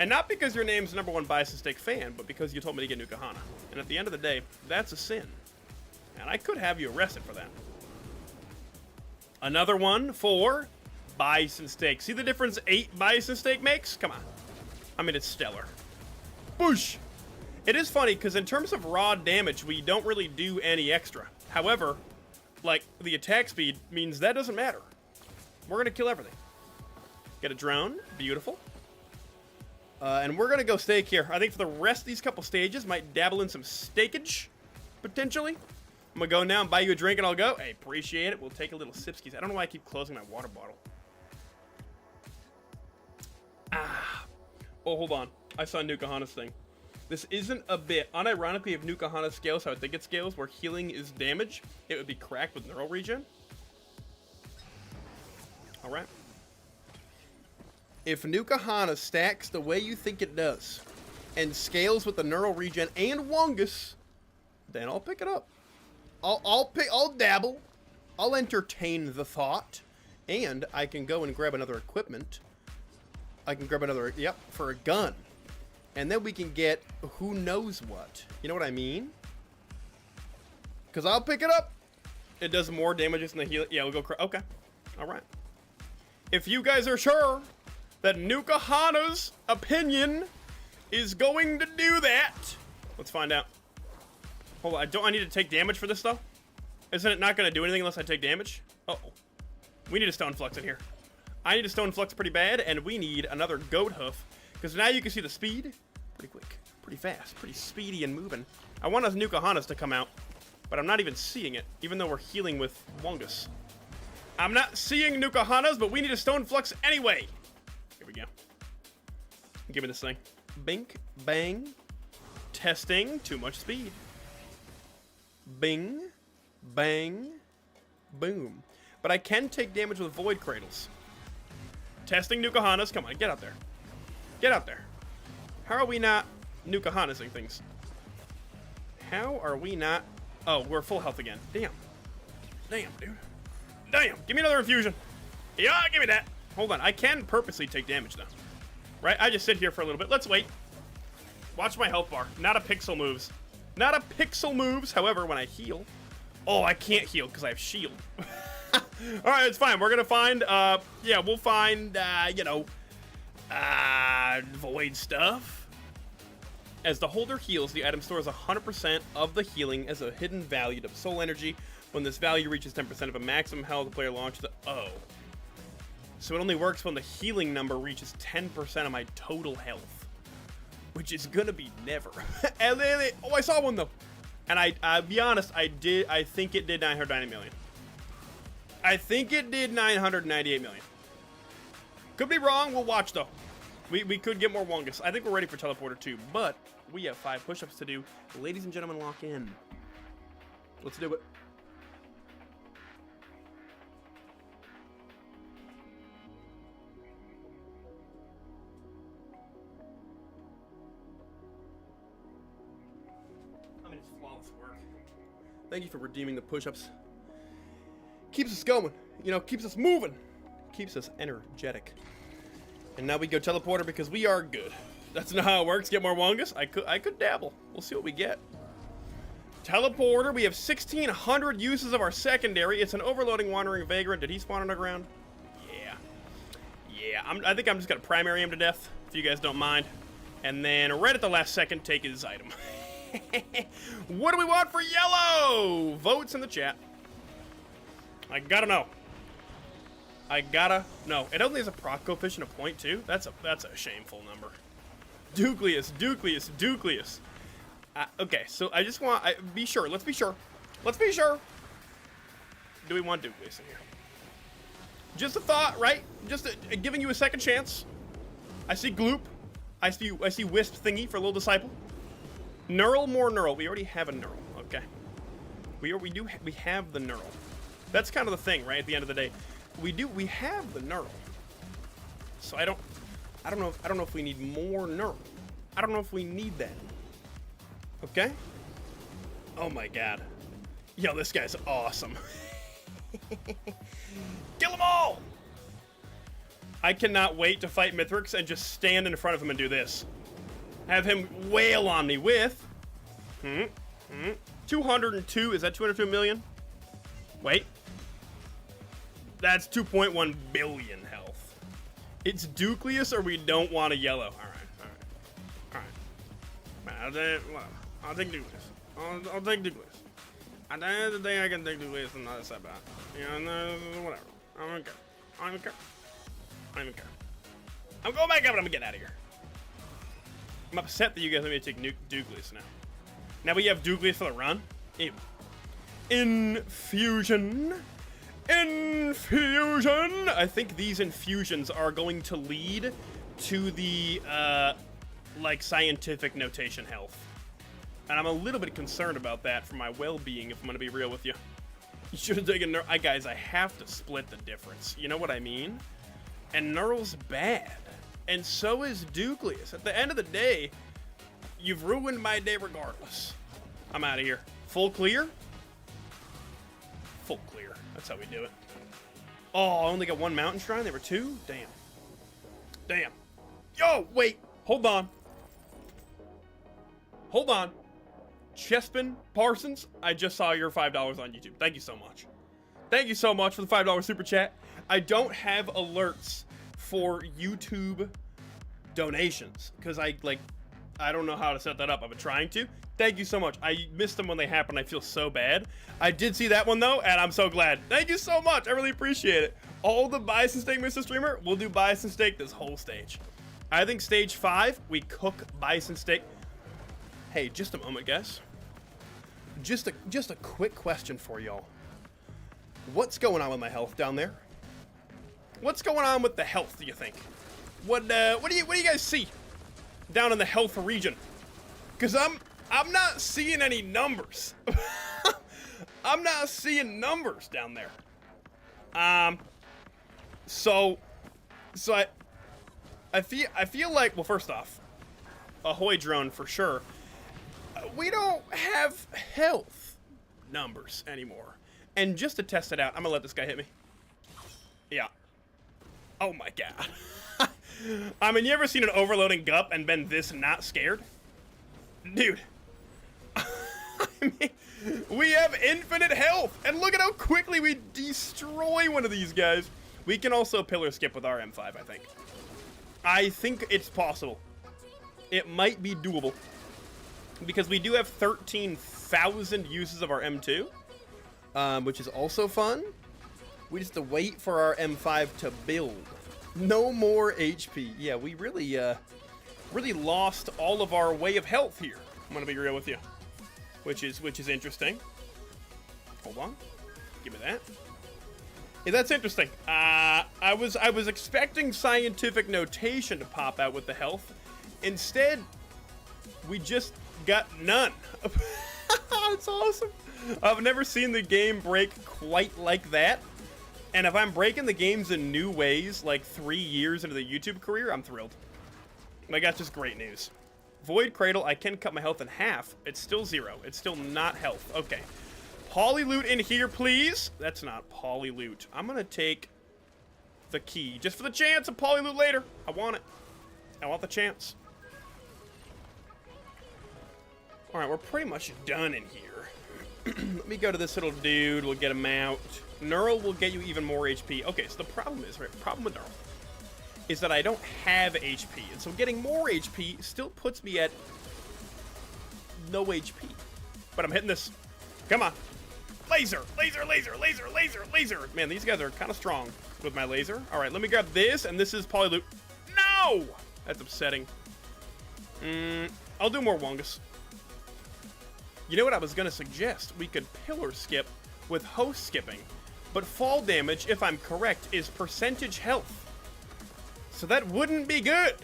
And not because your name's #1 bison steak fan, but because you told me to get Nukahana. And at the end of the day, that's a sin. And I could have you arrested for that. Another one for bison steak. See the difference 8 bison steak makes? Come on. I mean, it's stellar. Boosh! It is funny, because in terms of raw damage, we don't really do any extra. However, like, the attack speed means that doesn't matter. We're going to kill everything. Get a drone. Beautiful. And we're going to go steak here. I think for the rest of these couple stages, might dabble in some steakage, potentially. I'm going to go now and buy you a drink and I'll go. Hey, appreciate it. We'll take a little sipskis. I don't know why I keep closing my water bottle. Ah. Oh, hold on. I saw Nukahana's thing. This isn't a bit. Unironically, if Nukahana scales how I think it scales, where healing is damage, it would be cracked with neural regen. All right. If Nukahana stacks the way you think it does, and scales with the neural regen and Wungus, then I'll pick it up. I'll dabble. I'll entertain the thought, and I can go and grab another equipment. I can grab another, yep, for a gun. And then we can get who knows what. You know what I mean? Because I'll pick it up. It does more damage than the heal. Yeah, we'll go. Okay. All right. If you guys are sure that Nukahana's opinion is going to do that, let's find out. Hold on. Don't I need to take damage for this, though? Isn't it not going to do anything unless I take damage? Uh-oh. We need a Stone Flux in here. I need a Stone Flux pretty bad, and we need another Goat Hoof. Because now you can see the speed. Pretty quick. Pretty fast. Pretty speedy and moving. I want us Nukahanas to come out, but I'm not even seeing it, even though we're healing with Wungus. I'm not seeing Nukahanas, but we need a Stone Flux anyway. Here we go. Give me this thing. Bink. Bang. Testing. Too much speed. Bing. Bang. Boom. But I can take damage with Void Cradles. Testing Nukahanas. Come on, get out there. Get out there. How are we not Nukahanasing things? How are we not... Oh, we're full health again. Damn. Damn, dude. Damn. Give me another infusion. Yeah, give me that. Hold on. I can purposely take damage, though. Right? I just sit here for a little bit. Let's wait. Watch my health bar. Not a pixel moves. Not a pixel moves. However, when I heal... Oh, I can't heal because I have shield. Alright, it's fine. We're going to find... yeah, we'll find, you know... void stuff. As the holder heals, the item stores 100% of the healing as a hidden value of soul energy. When this value reaches 10% of a maximum health, the player launches the... Oh. So it only works when the healing number reaches 10% of my total health. Which is gonna be never. And then oh, I saw one though. And I'll be honest, I think it did 990 million. I think it did 998 million. Could be wrong, we'll watch though. We could get more Wongus. I think we're ready for Teleporter 2, but we have 5 push-ups to do. Ladies and gentlemen, lock in. Let's do it. I mean, it's flawless work. Thank you for redeeming the push-ups. Keeps us going, you know, keeps us moving, keeps us energetic. And now we go Teleporter because we are good. That's not how it works. Get more Wongus. I could dabble. We'll see what we get. Teleporter. We have 1,600 uses of our secondary. It's an overloading wandering vagrant. Did he spawn on the ground? Yeah. Yeah. I think I'm just gonna primary him to death, if you guys don't mind. And then right at the last second, take his item. What do we want for yellow? Votes in the chat. I gotta know. I gotta know. It only has a proc coefficient of 0.2. That's a shameful number. Ducleus. Okay, so I just want be sure. Let's be sure. Do we want Ducleus in here? Just a thought, right? Just giving you a second chance. I see Gloop. I see Wisp thingy for Little Disciple. Knurl, more Knurl. We already have a Knurl. Okay. We have the Knurl. That's kind of the thing, right? At the end of the day. We have the Knurl. So I don't know if we need more Knurl. I don't know if we need that. Okay? Oh my god. Yo, this guy's awesome. Kill them all! I cannot wait to fight Mithrix and just stand in front of him and do this. Have him wail on me with 202. Is that 202 million? Wait. That's 2.1 billion health. It's Ducleus or we don't want a yellow. All right. I'll take Ducleus. I'll take Ducleus. At the end of the day, I can take Ducleus and not a setback. You know, whatever. I don't care. I'm going back up and I'm gonna get out of here. I'm upset that you guys let me take Ducleus now. Now we have Ducleus for the run. Ew. Infusion. I think these infusions are going to lead to the like scientific notation health, and I'm a little bit concerned about that for my well-being, if I'm gonna be real with you. You should have taken guys, I have to split the difference, you know what I mean? And Knurl's bad, and so is Ducleus. At the end of the day, you've ruined my day regardless. I'm out of here. Full clear. That's how we do it. Oh, I only got 1 mountain shrine. There were 2? Damn. Yo, wait. Hold on. Chespin Parsons, I just saw your $5 on YouTube. Thank you so much. Thank you so much for the $5 super chat. I don't have alerts for YouTube donations because I don't know how to set that up. I've been trying to. Thank you so much. I missed them when they happened. I feel so bad. I did see that one though, and I'm so glad. Thank you so much. I really appreciate it. All the bison steak, Mr. Streamer. We'll do bison steak this whole stage. I think stage 5, we cook bison steak. Hey, just a moment, guys. Just a quick question for y'all. What's going on with my health down there? What's going on with the health, do you think? What do you guys see down in the health region? Because I'm not seeing any numbers. I'm not seeing numbers down there. So I feel like, well, first off, ahoy drone for sure. We don't have health numbers anymore. And just to test it out, I'm gonna let this guy hit me. Yeah. Oh my god. I mean, you ever seen an overloading gup and been this not scared? Dude. I mean, we have infinite health, and look at how quickly we destroy one of these guys. We can also pillar skip with our M5, I think. I think it's possible. It might be doable. because we do have 13,000 uses of our M2, which is also fun. We just have to wait for our M5 to build. No more HP. Yeah, we really, really lost all of our way of health here. I'm gonna be real with you, which is interesting. Hold on, give me that. Yeah, that's interesting. I was expecting scientific notation to pop out with the health. Instead, we just got none. It's awesome. I've never seen the game break quite like that. And if I'm breaking the games in new ways, like 3 years into the YouTube career, I'm thrilled. Like, that's just great news. Void Cradle, I can cut my health in half. It's still 0. It's still not health. Okay. Poly loot in here, please. That's not poly loot. I'm gonna take the key, just for the chance of poly loot later. I want it. I want the chance. All right, we're pretty much done in here. Let me go to this little dude. We'll get him out. Neural will get you even more HP. Okay, so the problem is, right, the problem with Neural is that I don't have HP. And so getting more HP still puts me at no HP. But I'm hitting this. Come on. Laser, laser, laser, laser, laser, laser. Man, these guys are kind of strong with my laser. All right, let me grab this, and this is Polyloop. No! That's upsetting. I'll do more Wongus. You know what I was going to suggest? We could pillar skip with host skipping. But fall damage, if I'm correct, is percentage health. So that wouldn't be good.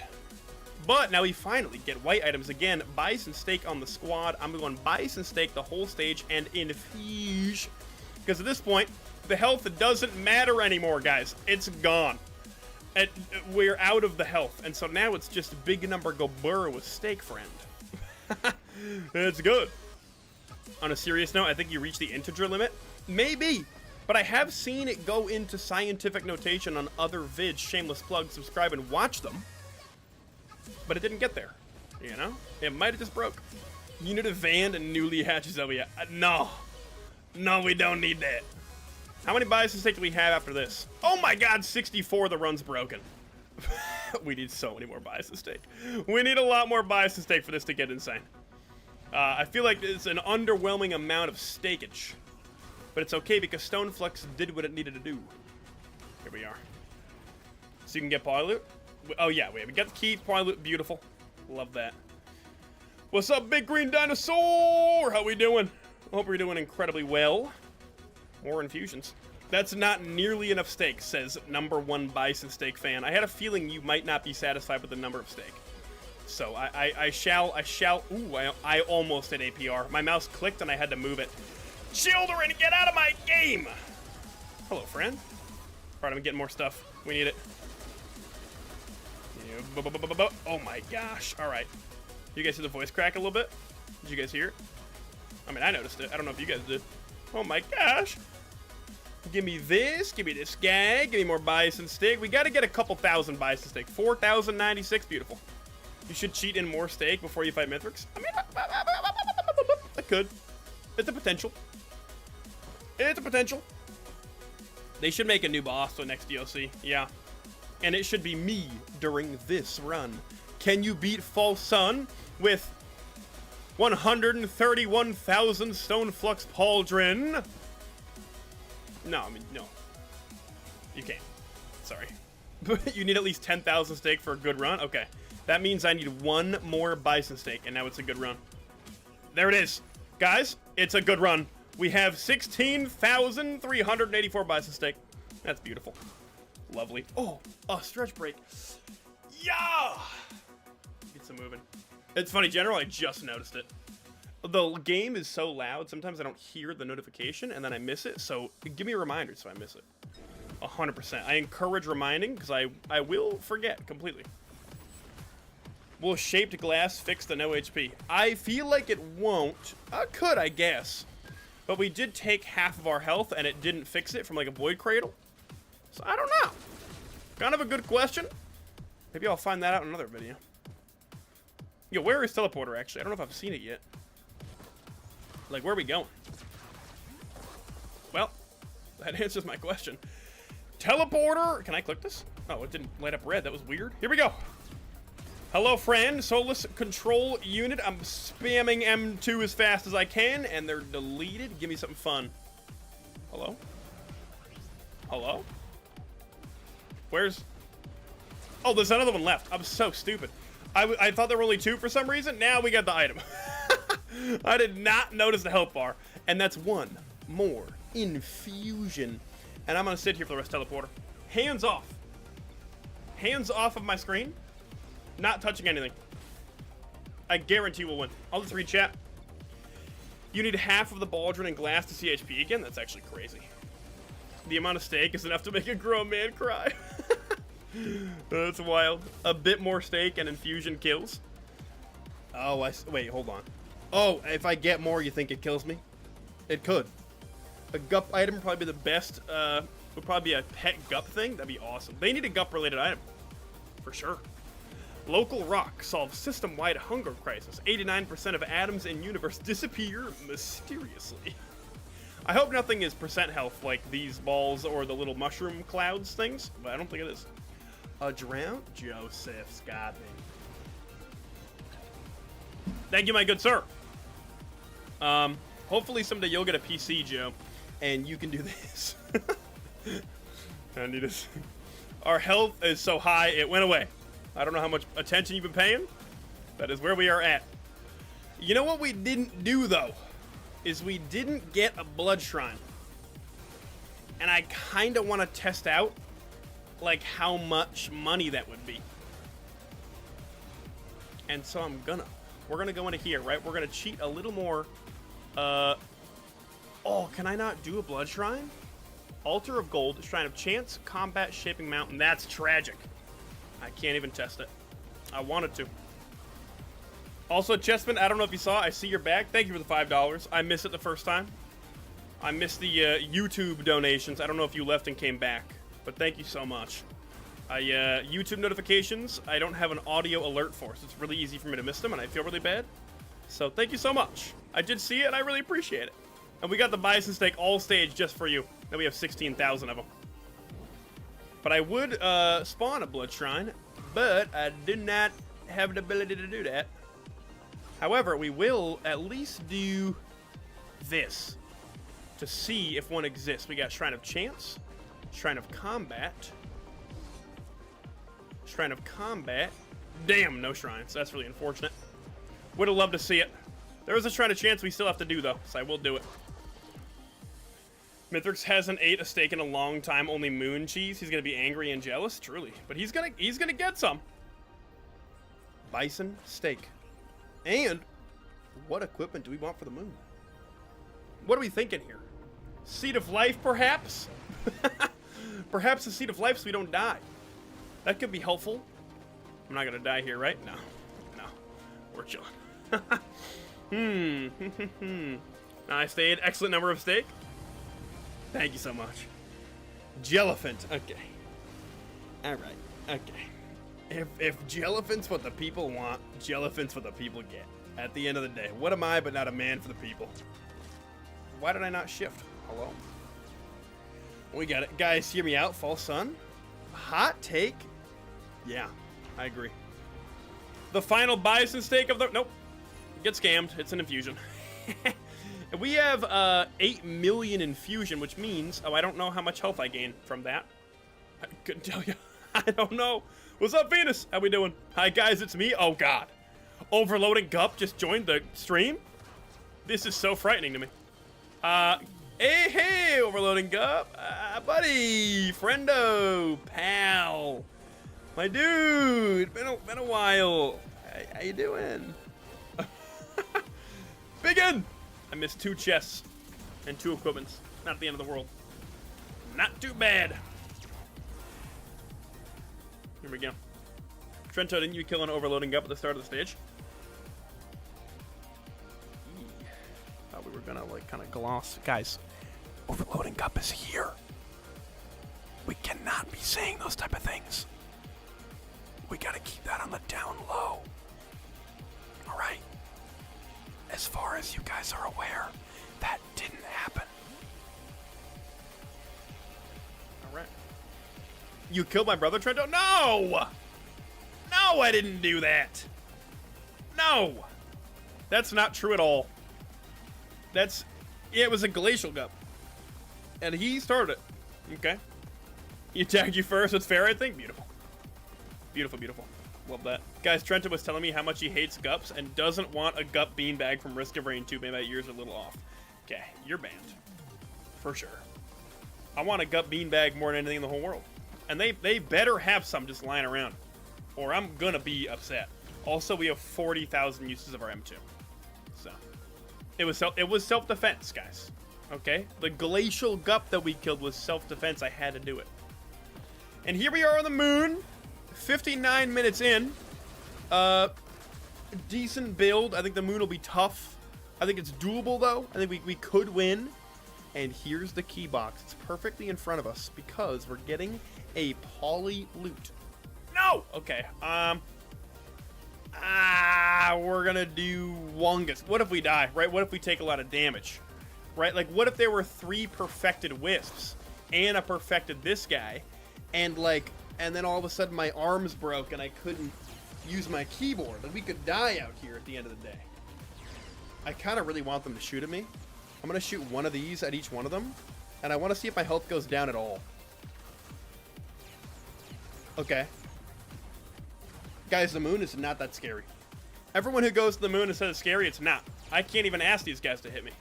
But now we finally get white items again. Bison steak on the squad. I'm going bison steak the whole stage and infuse. Because at this point, the health doesn't matter anymore, guys. It's gone. And we're out of the health. And so now it's just big number go burr with steak friend. It's good. On a serious note, I think you reach the integer limit. Maybe. But I have seen it go into scientific notation on other vids. Shameless plug. Subscribe and watch them. But it didn't get there, you know? It might have just broke. Unit of Van and newly hatches. Oh, yeah. No. No, we don't need that. How many bison steak do we have after this? Oh, my God. 64. The run's broken. We need so many more bison steak. We need a lot more bison steak for this to get insane. I feel like it's an underwhelming amount of steakage. But it's okay because Stoneflex did what it needed to do. Here we are. So you can get Polyloot. Oh, yeah, we got the key. Polyloot, beautiful. Love that. What's up, big green dinosaur? How we doing? I hope we're doing incredibly well. More infusions. That's not nearly enough steak, says #1 bison steak fan. I had a feeling you might not be satisfied with the number of steak. So I shall. Ooh, I almost hit APR. My mouse clicked and I had to move it. Children, get out of my game! Hello, friend. All right, I'm getting more stuff. We need it. Oh my gosh. All right. You guys hear the voice crack a little bit? Did you guys hear it? I mean, I noticed it. I don't know if you guys did. Oh my gosh. Give me this. Give me this guy. Give me more bison steak. We got to get a couple thousand bison steak. 4,096. Beautiful. You should cheat in more steak before you fight Mithrix. I mean, I could. It's a potential. It's a potential. They should make a new boss for next DLC. Yeah. And it should be me during this run. Can you beat False Sun with 131,000 Stone Flux Pauldron? No, I mean, no. You can't. Sorry. You need at least 10,000 steak for a good run? Okay. That means I need one more bison steak, and now it's a good run. There it is. Guys, it's a good run. We have 16,384 bison steak. That's beautiful. Lovely. Oh, a stretch break. Yeah! Get some moving. It's funny, General, I just noticed it. The game is so loud, sometimes I don't hear the notification, and then I miss it, so give me a reminder so I miss it. 100%. I encourage reminding, because I will forget completely. Will shaped glass fix the no HP? I feel like it won't. Could, I guess. But we did take half of our health, and it didn't fix it from, like, a void cradle. So, I don't know. Kind of a good question. Maybe I'll find that out in another video. Yo, where is Teleporter, actually? I don't know if I've seen it yet. Like, where are we going? Well, that answers my question. Teleporter! Can I click this? Oh, it didn't light up red. That was weird. Here we go. Hello, friend. Soulless control unit. I'm spamming M2 as fast as I can, and they're deleted. Give me something fun. Hello? Hello? Where's... Oh, there's another one left. I'm so stupid. I thought there were only 2 for some reason. Now we got the item. I did not notice the health bar. And that's 1 more infusion. And I'm going to sit here for the rest of the teleporter. Hands off. Hands off of my screen. Not touching anything. I guarantee we'll win. I'll just read chat. You need half of the baldron and glass to see HP again? That's actually crazy. The amount of steak is enough to make a grown man cry. That's wild. A bit more steak and infusion kills. Oh, wait, hold on. Oh, if I get more, you think it kills me? It could. A gup item would probably be the best. Would probably be a pet gup thing. That'd be awesome. They need a gup-related item. For sure. Local rock solves system-wide hunger crisis. 89% of atoms in universe disappear mysteriously. I hope nothing is percent health like these balls or the little mushroom clouds things, but I don't think it is. A drown? Joseph's got me. Thank you, my good sir. Hopefully someday you'll get a PC, Joe, and you can do this. I need this. Our health is so high, it went away. I don't know how much attention you've been paying. That is where we are at. You know what we didn't do, though? Is we didn't get a blood shrine. And I kind of want to test out, like, how much money that would be. And so we're gonna go into here, right? We're gonna cheat a little more. Oh, can I not do a blood shrine? Altar of Gold, Shrine of Chance, Combat Shaping Mountain. That's tragic. I can't even test it. I wanted to. Also, Chessman, I don't know if you saw, I see your back. Thank you for the $5. I missed it the first time. I missed the YouTube donations. I don't know if you left and came back, but thank you so much. YouTube notifications, I don't have an audio alert for, so it's really easy for me to miss them, and I feel really bad. So thank you so much. I did see it, and I really appreciate it. And we got the bison steak all stage just for you. Then we have 16,000 of them. But I would spawn a blood shrine, but I do not have the ability to do that. However, we will at least do this to see if one exists. We got Shrine of Chance, Shrine of Combat, Shrine of Combat. Damn, no shrines. That's really unfortunate. Would have loved to see it. There is a Shrine of Chance we still have to do, though, so I will do it. Mithrix hasn't ate a steak in a long time, only moon cheese. He's gonna be angry and jealous, truly. But he's gonna get some. Bison steak. And what equipment do we want for the moon? What are we thinking here? Seed of life, perhaps? Perhaps the seed of life so we don't die. That could be helpful. I'm not gonna die here, right? No. No. We're chilling. I stayed. Excellent number of steak. Thank you so much. Jelliphant. Okay. Alright. Okay. If Jelliphant's what the people want, Jelliphant's what the people get. At the end of the day. What am I but not a man for the people? Why did I not shift? Hello? We got it. Guys, hear me out. False sun. Hot take. Yeah, I agree. The final bison steak of the... Nope. Get scammed. It's an infusion. We have 8 million infusion, which means... Oh, I don't know how much health I gain from that. I couldn't tell you. I don't know. What's up, Venus? How we doing? Hi, guys. It's me. Oh, God. Overloading Gup just joined the stream? This is so frightening to me. Hey, Overloading Gup. Buddy. Friendo. Pal. My dude. Been a while. How you doing? Begin! I missed 2 chests and 2 equipments. Not the end of the world. Not too bad. Here we go. Trento, didn't you kill an Overloading Gup at the start of the stage? Thought we were gonna, like, kind of gloss. Guys, Overloading Gup is here. We cannot be saying those type of things. We gotta keep that on the down low. Alright? As far as you guys are aware, that didn't happen. Alright. You killed my brother, Trento? No! No! I didn't do that. No. That's not true at all. That's... Yeah, it was a glacial gup. And he started it. Okay. He attacked you first. It's fair, I think. Beautiful. Beautiful, beautiful. Love that. Guys, Trenton was telling me how much he hates gups and doesn't want a gup beanbag from Risk of Rain 2. Maybe my ears are a little off. Okay, you're banned. For sure. I want a gup beanbag more than anything in the whole world. And they better have some just lying around. Or I'm gonna be upset. Also, we have 40,000 uses of our M2. So, it was self-defense, guys. Okay? The glacial gup that we killed was self-defense. I had to do it. And here we are on the moon. 59 minutes in. Decent build. I think the moon will be tough. I think it's doable, though. I think we could win. And here's the key box. It's perfectly in front of us because we're getting a poly loot. No! Okay. We're gonna do Wongus. What if we die, right? What if we take a lot of damage, right? Like, what if there were 3 perfected wisps and a perfected this guy, and like, and then all of a sudden my arms broke and I couldn't use my keyboard? Like, we could die out here at the end of the day. I kind of really want them to shoot at me. I'm gonna shoot one of these at each one of them, and I want to see if my health goes down at all. Okay. Guys, the moon is not that scary. Everyone who goes to the moon and says it's scary, it's not. I can't even ask these guys to hit me.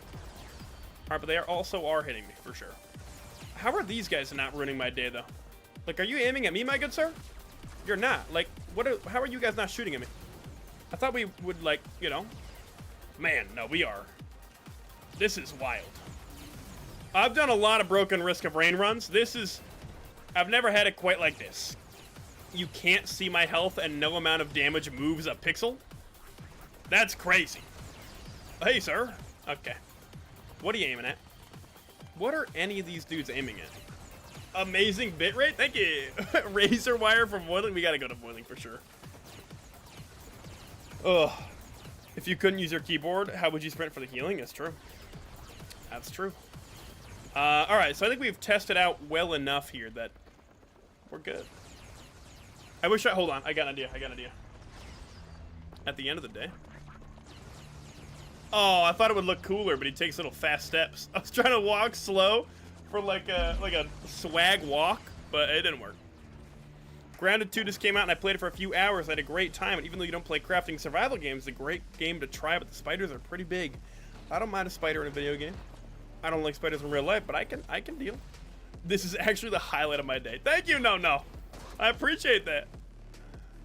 Alright, but they also are hitting me, for sure. How are these guys not ruining my day, though? Like, are you aiming at me, my good sir? You're not. Like, how are you guys not shooting at me? I thought we would, like, you know. Man, no, we are. This is wild. I've done a lot of broken Risk of Rain runs. I've never had it quite like this. You can't see my health and no amount of damage moves a pixel. That's crazy. Hey, sir. Okay. What are you aiming at? What are any of these dudes aiming at? Amazing bitrate? Thank you. Razor wire from boiling? We gotta go to boiling for sure. Ugh. If you couldn't use your keyboard, how would you sprint for the healing? That's true. That's true. Alright, so I think we've tested out well enough here that we're good. Hold on, I got an idea. At the end of the day. Oh, I thought it would look cooler, but he takes little fast steps. I was trying to walk slow for like a swag walk, but it didn't work. Grounded 2 just came out and I played it for a few hours. I had a great time, and even though you don't play crafting survival games, it's a great game to try, but the spiders are pretty big. I don't mind a spider in a video game. I don't like spiders in real life, but I can deal. This is actually the highlight of my day. Thank you, no. I appreciate that.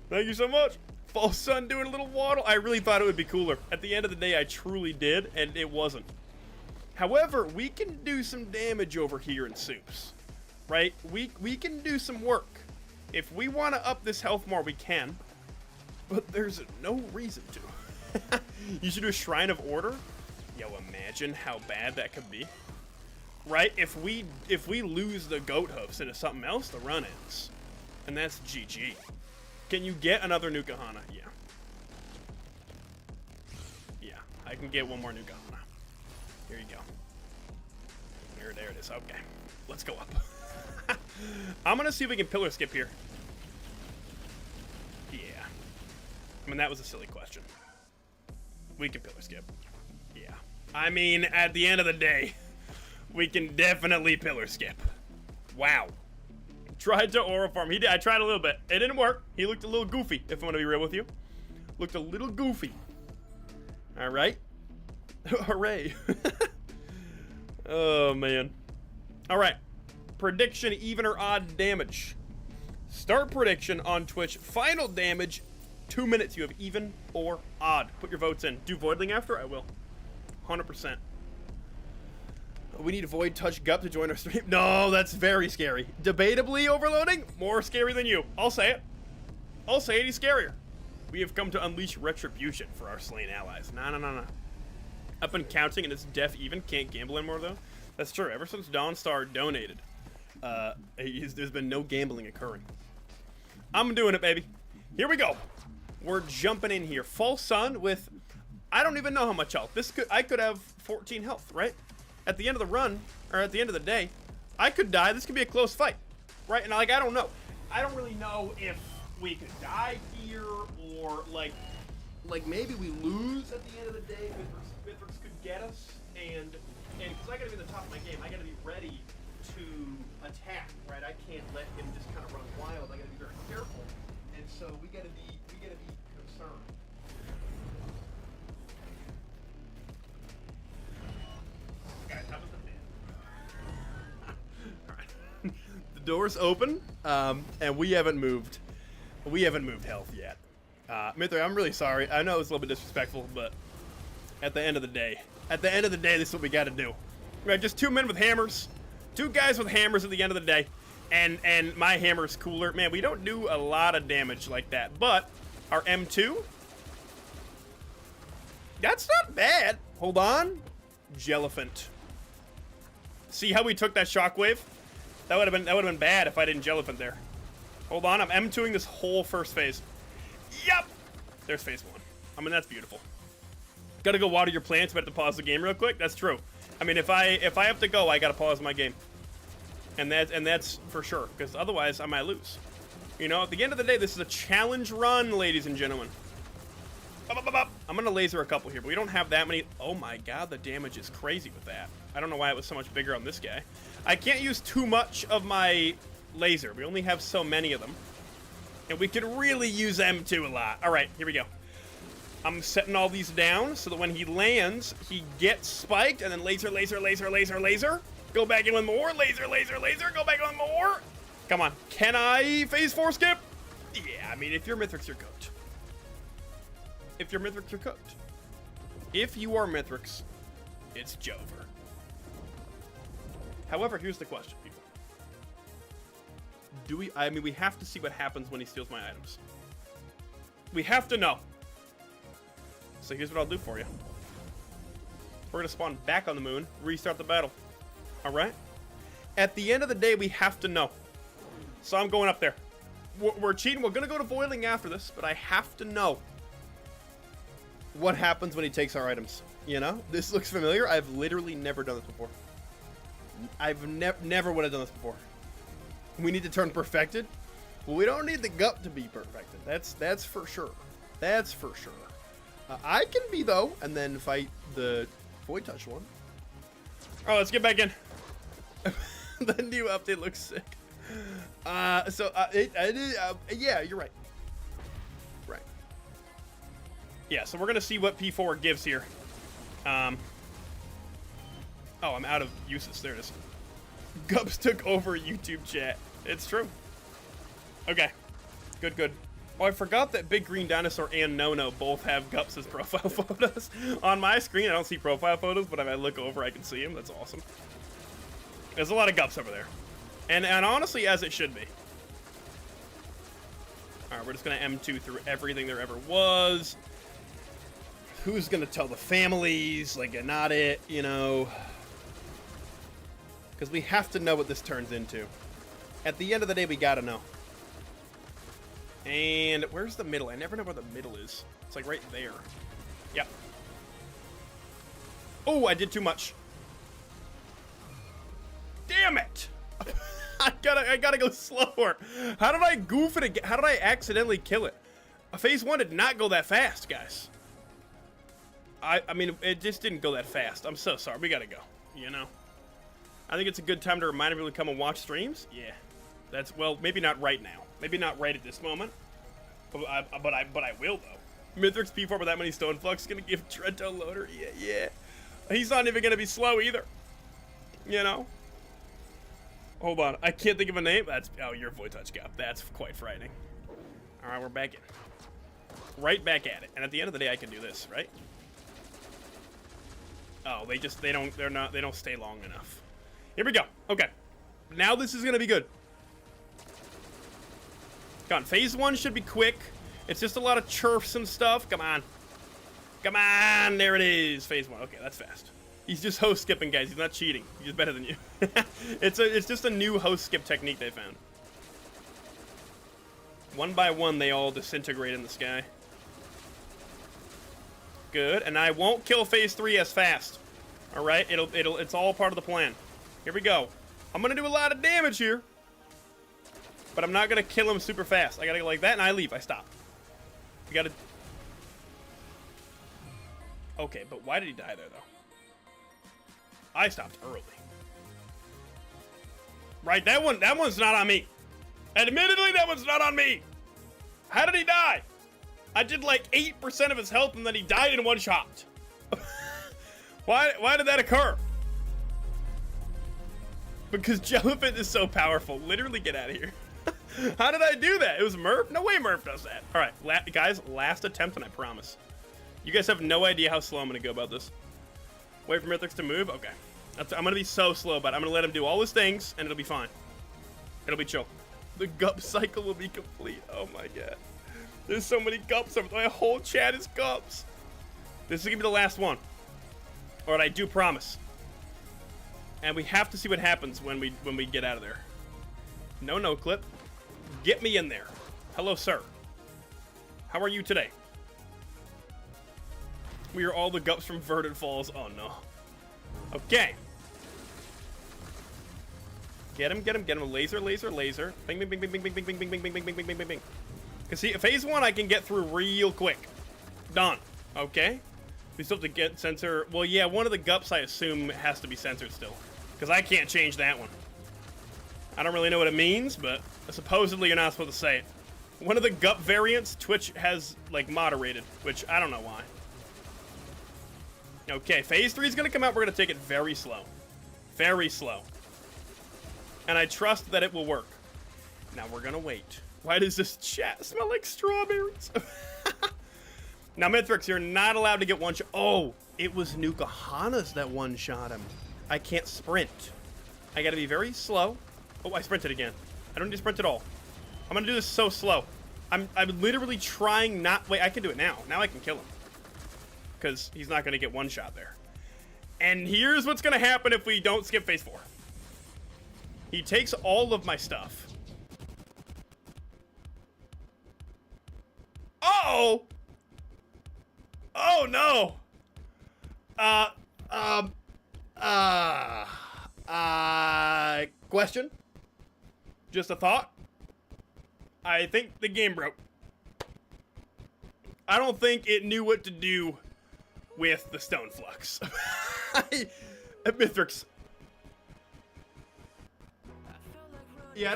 Thank you so much. False Sun doing a little waddle. I really thought it would be cooler. At the end of the day, I truly did, and it wasn't. However, we can do some damage over here in Soups, right? We can do some work. If we want to up this health more, we can. But there's no reason to. You should do a Shrine of Order. Yo, imagine how bad that could be. Right? If we lose the goat hoofs into something else, the run ends. And that's GG. Can you get another Nukahana? Yeah. Yeah, I can get one more Nukahana. Here you go. There it is. Okay. Let's go up. I'm gonna see if we can pillar skip here. Yeah. I mean, that was a silly question. We can pillar skip. Yeah. I mean, at the end of the day, we can definitely pillar skip. Wow. Tried to aura farm. He did. I tried a little bit. It didn't work. He looked a little goofy, if I want to be real with you. Looked a little goofy. All right. Hooray. Oh, man. All right. Prediction, even or odd damage. Start prediction on Twitch. Final damage, 2 minutes. You have even or odd. Put your votes in. Do Voidling after? I will. 100%. We need a Void Touch Gup to join our stream. No, that's very scary. Debatably overloading? More scary than you. I'll say it. I'll say it, he's scarier. We have come to unleash retribution for our slain allies. No. Up and counting, and it's deaf even. Can't gamble anymore, though. That's true. Ever since Dawnstar donated, there's been no gambling occurring. I'm doing it, baby. Here we go. We're jumping in here. False Sun with, I don't even know how much health. I could have 14 health, right? At the end of the run, or at the end of the day, I could die. This could be a close fight, right? And like, I don't know. I don't really know if we could die here, or like maybe we lose at the end of the day. Mithrix could get us, and because I gotta be at the top of my game, I gotta be ready to attack, right? I can't let him just kind of run wild. I gotta be very careful, and so we gotta be concerned. Guys, how about the fan? All right, the door's open, and we haven't moved. We haven't moved health yet. Mithrix, I'm really sorry. I know it's a little bit disrespectful, but at the end of the day, this is what we got to do. Right, just 2 men with hammers, 2 guys with hammers at the end of the day, and my hammer's cooler. Man, we don't do a lot of damage like that, but our M2, that's not bad. Hold on, Jelliphant. See how we took that shockwave? That would have been bad if I didn't Jelliphant there. Hold on, I'm M2ing this whole first phase. Yep! There's phase 1. I mean, that's beautiful. Gotta go water your plants, but I have to pause the game real quick. That's true. I mean, if I have to go, I gotta pause my game. And that's for sure, because otherwise I might lose. You know, at the end of the day, this is a challenge run, ladies and gentlemen. I'm gonna laser a couple here, but we don't have that many. Oh my god, the damage is crazy with that. I don't know why it was so much bigger on this guy. I can't use too much of my laser. We only have so many of them. And we could really use M2 a lot. All right, here we go. I'm setting all these down so that when he lands, he gets spiked, and then laser, laser, laser, laser, laser. Go back in with more. Laser, laser, laser. Go back in with more. Come on. Can I phase 4 skip? Yeah, I mean, if you're Mithrix, you're cooked. If you're Mithrix, you're cooked. If you are Mithrix, it's Jover. However, here's the question, people. I mean, we have to see what happens when he steals my items. We have to know. So here's what I'll do for you. We're going to spawn back on the moon, restart the battle. All right? At the end of the day, we have to know. So I'm going up there. We're cheating. We're going to go to Voiling after this, but I have to know what happens when he takes our items. You know? This looks familiar. I've literally never done this before. I've never would have done this before. We need to turn perfected. Well, we don't need the gut to be perfected. That's for sure. That's for sure. I can be though, and then fight the Void Touch one. Oh, let's get back in. The new update looks sick. Yeah, you're right. Right. Yeah, so we're gonna see what P4 gives here. Oh, I'm out of uses. There it is. Gups took over YouTube chat. It's true. Okay. Good, good. Oh, I forgot that Big Green Dinosaur and Nono both have Gups as profile photos. On my screen, I don't see profile photos, but if I look over, I can see them. That's awesome. There's a lot of Gups over there. And honestly, as it should be. Alright, we're just going to M2 through everything there ever was. Who's going to tell the families? Like, not it, you know. Because we have to know what this turns into. At the end of the day, we gotta know. And where's the middle? I never know where the middle is. It's like right there. Yep. Oh, I did too much. Damn it! I gotta go slower. How did I goof it again? How did I accidentally kill it? Phase 1 did not go that fast, guys. I mean, it just didn't go that fast. I'm so sorry. We gotta go, you know? I think it's a good time to remind everyone to come and watch streams. Yeah, that's, well, maybe not right now. Maybe not right at this moment. But I will though. Mithrix P4 with that many Stone Flux gonna give Trento loader. Yeah. He's not even gonna be slow either. You know. Hold on, I can't think of a name. Oh, you're Void Touch Gap. That's quite frightening. All right, we're back in. Right back at it. And at the end of the day, I can do this, right? Oh, they don't stay long enough. Here we go. Okay. Now this is going to be good. Come on. Phase 1 should be quick. It's just a lot of chirps and stuff. Come on. Come on. There it is. Phase 1. Okay, that's fast. He's just host skipping, guys. He's not cheating. He's better than you. It's just a new host skip technique they found. One by one, they all disintegrate in the sky. Good. And I won't kill phase 3 as fast. All right? It's all part of the plan. Here we go. I'm going to do a lot of damage here. But I'm not gonna kill him super fast. I gotta go like that, and I leave. I stop. We gotta... Okay, but why did he die there, though? I stopped early. Right, that one's not on me. Admittedly, that one's not on me. How did he die? I did like 8% of his health, and then he died in one shot. Why did that occur? Because Jellyfin is so powerful. Literally, get out of here. How did I do that? It was Murph? No way Murph does that. All right, guys, last attempt, and I promise. You guys have no idea how slow I'm going to go about this. Wait for Mithrix to move? Okay. I'm going to be so slow, but I'm going to let him do all his things, and it'll be fine. It'll be chill. The gup cycle will be complete. Oh, my God. There's so many gups. My whole chat is gups. This is going to be the last one. All right, I do promise. And we have to see what happens when we get out of there. No clip. Get me in there. Hello, sir. How are you today? We are all the gups from Verdant Falls. Oh, no. Okay. Get him. Laser. Bing, bing, bing, bing, bing, bing, bing, bing, bing, bing, bing, bing, bing, bing, bing, bing. Because see, phase 1 I can get through real quick. Done. Okay. We still have to get sensor. Well, yeah, one of the gups I assume has to be censored still. Because I can't change that one. I don't really know what it means, but supposedly you're not supposed to say it. One of the gup variants, Twitch has, like, moderated, which I don't know why. Okay, phase 3 is going to come out. We're going to take it very slow. Very slow. And I trust that it will work. Now we're going to wait. Why does this chat smell like strawberries? Now, Mithrix, you're not allowed to get one shot. Oh, it was Nuka Hana's that one-shot him. I can't sprint. I got to be very slow. Oh, I sprinted again. I don't need to sprint at all. I'm going to do this so slow. I'm literally trying not... Wait, I can do it now. Now I can kill him. Because he's not going to get one shot there. And here's what's going to happen if we don't skip phase 4. He takes all of my stuff. Uh-oh! Oh, no! Question? Just a thought? I think the game broke. I don't think it knew what to do with the stone flux. Mithrix. Yeah,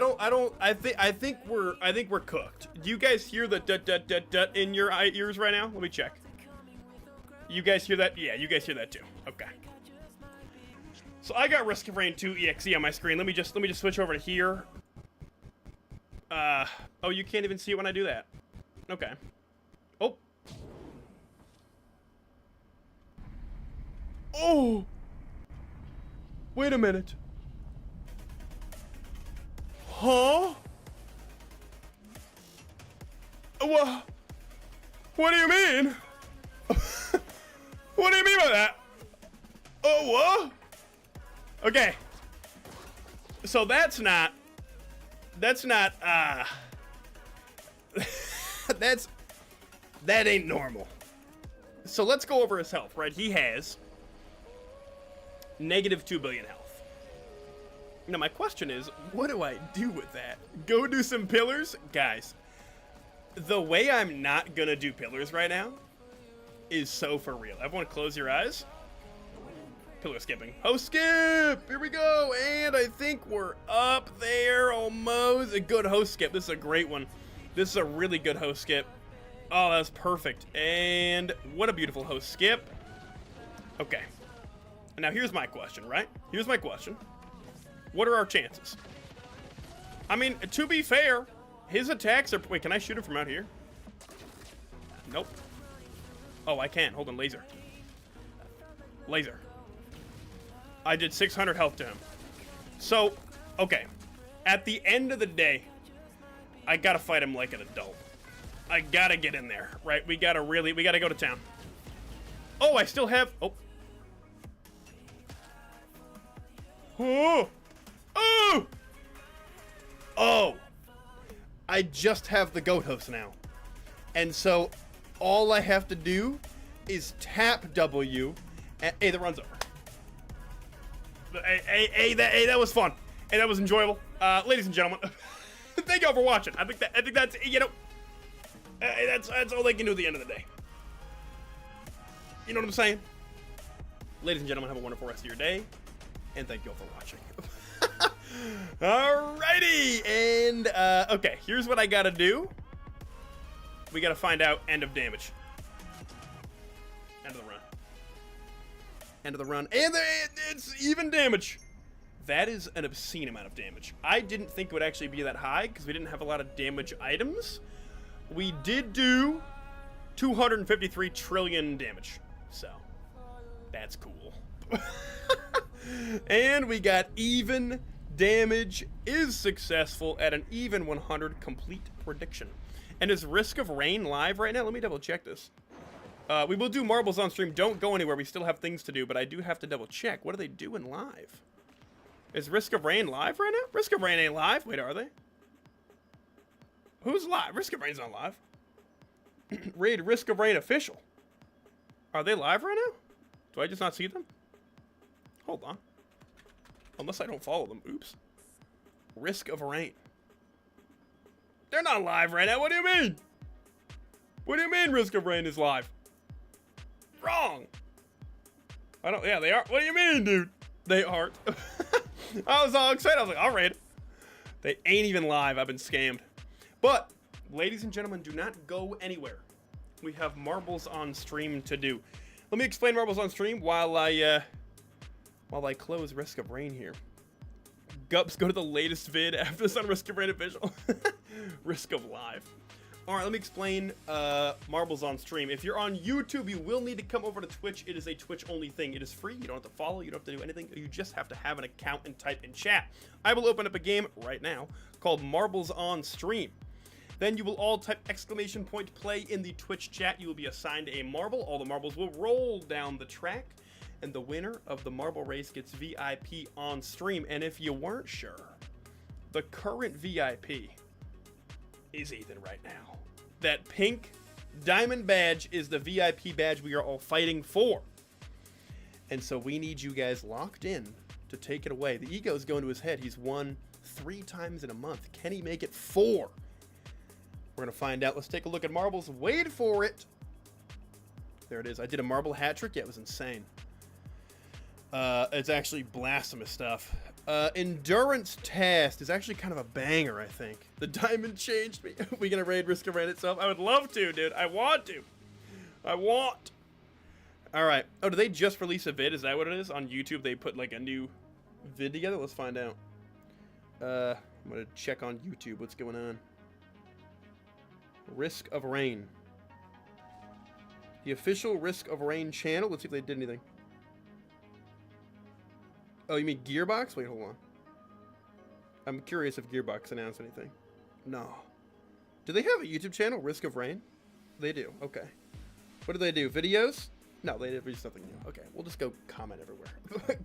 I think we're cooked. Do you guys hear the dut in your ears right now? Let me check. You guys hear that? Yeah, you guys hear that too. Okay. So I got Risk of Rain 2 EXE on my screen. Let me just switch over to here. Oh, you can't even see it when I do that. Okay. Oh. Oh. Wait a minute. Huh? What do you mean? What do you mean by that? Oh, what? Okay. So that ain't normal. So let's go over his health, right? He has negative 2 billion health. Now my question is, what do I do with that? Go do some pillars? Guys, the way I'm not gonna do pillars right now is so for real. Everyone close your eyes. Pillar skipping. Host skip! Here we go! And I think we're up there almost. A good host skip. This is a great one. This is a really good host skip. Oh, that's perfect. And what a beautiful host skip. Okay. Now here's my question, right? Here's my question. What are our chances? I mean, to be fair, his attacks are... Wait, can I shoot him from out here? Nope. Oh, I can. Hold on, laser. Laser. I did 600 health to him. So, okay. At the end of the day, I gotta fight him like an adult. I gotta get in there, right? We gotta go to town. Oh, I still have... Oh. Oh! Oh! Oh! I just have the goat host now. And so, all I have to do is tap W, and hey, that runs over. Hey, that was fun. Hey, that was enjoyable. Ladies and gentlemen, thank y'all for watching. I think that's, you know, that's all they can do at the end of the day. You know what I'm saying? Ladies and gentlemen, have a wonderful rest of your day, and thank you all for watching. Alrighty, and okay, here's what I gotta do. We gotta find out end of damage. End of the run. End of the run, and it's even damage. That is an obscene amount of damage. I didn't think it would actually be that high because we didn't have a lot of damage items. We did do 253 trillion damage, so that's cool. And we got even damage is successful at an even 100 complete prediction. And is Risk of Rain live right now? Let me double check this. We will do marbles on stream. Don't go anywhere. We still have things to do, but I do have to double check. What are they doing live? Is Risk of Rain live right now? Risk of Rain ain't live. Wait, are they? Who's live? Risk of Rain's not live. Raid Risk of Rain official. Are they live right now? Do I just not see them? Hold on. Unless I don't follow them. Oops. Risk of Rain. They're not live right now. What do you mean? What do you mean Risk of Rain is live? Wrong. I don't. Yeah, they are. What do you mean, dude? They aren't. I was all excited. I was like, all right. They ain't even live. I've been scammed. But, ladies and gentlemen, do not go anywhere. We have marbles on stream to do. Let me explain marbles on stream while I close Risk of Rain here. Gups, go to the latest vid after this on Risk of Rain official. Risk of Live. All right, let me explain marbles on stream. If you're on YouTube, you will need to come over to Twitch. It is a Twitch-only thing. It is free. You don't have to follow. You don't have to do anything. You just have to have an account and type in chat. I will open up a game right now called Marbles on Stream. Then you will all type !play in the Twitch chat. You will be assigned a marble. All the marbles will roll down the track. And the winner of the marble race gets VIP on stream. And if you weren't sure, the current VIP is Ethan right now. That pink diamond badge is the VIP badge we are all fighting for. And so we need you guys locked in to take it away. The ego's going to his head. He's won 3 times in a month. Can he make it 4? We're going to find out. Let's take a look at marbles. Wait for it. There it is. I did a marble hat trick. Yeah, it was insane. It's actually blasphemous stuff. Endurance test is actually kind of a banger, I think. The diamond changed me. We gonna raid Risk of Rain itself? I would love to, dude. I want to. I want. All right. Oh, did they just release a vid? Is that what it is? On YouTube, they put like a new vid together? Let's find out. I'm gonna check on YouTube. What's going on? Risk of Rain. The official Risk of Rain channel. Let's see if they did anything. Oh, you mean Gearbox? Wait, hold on. I'm curious if Gearbox announced anything. No. Do they have a YouTube channel, Risk of Rain? They do. Okay. What do they do? Videos? No, they did something new. Okay, we'll just go comment everywhere.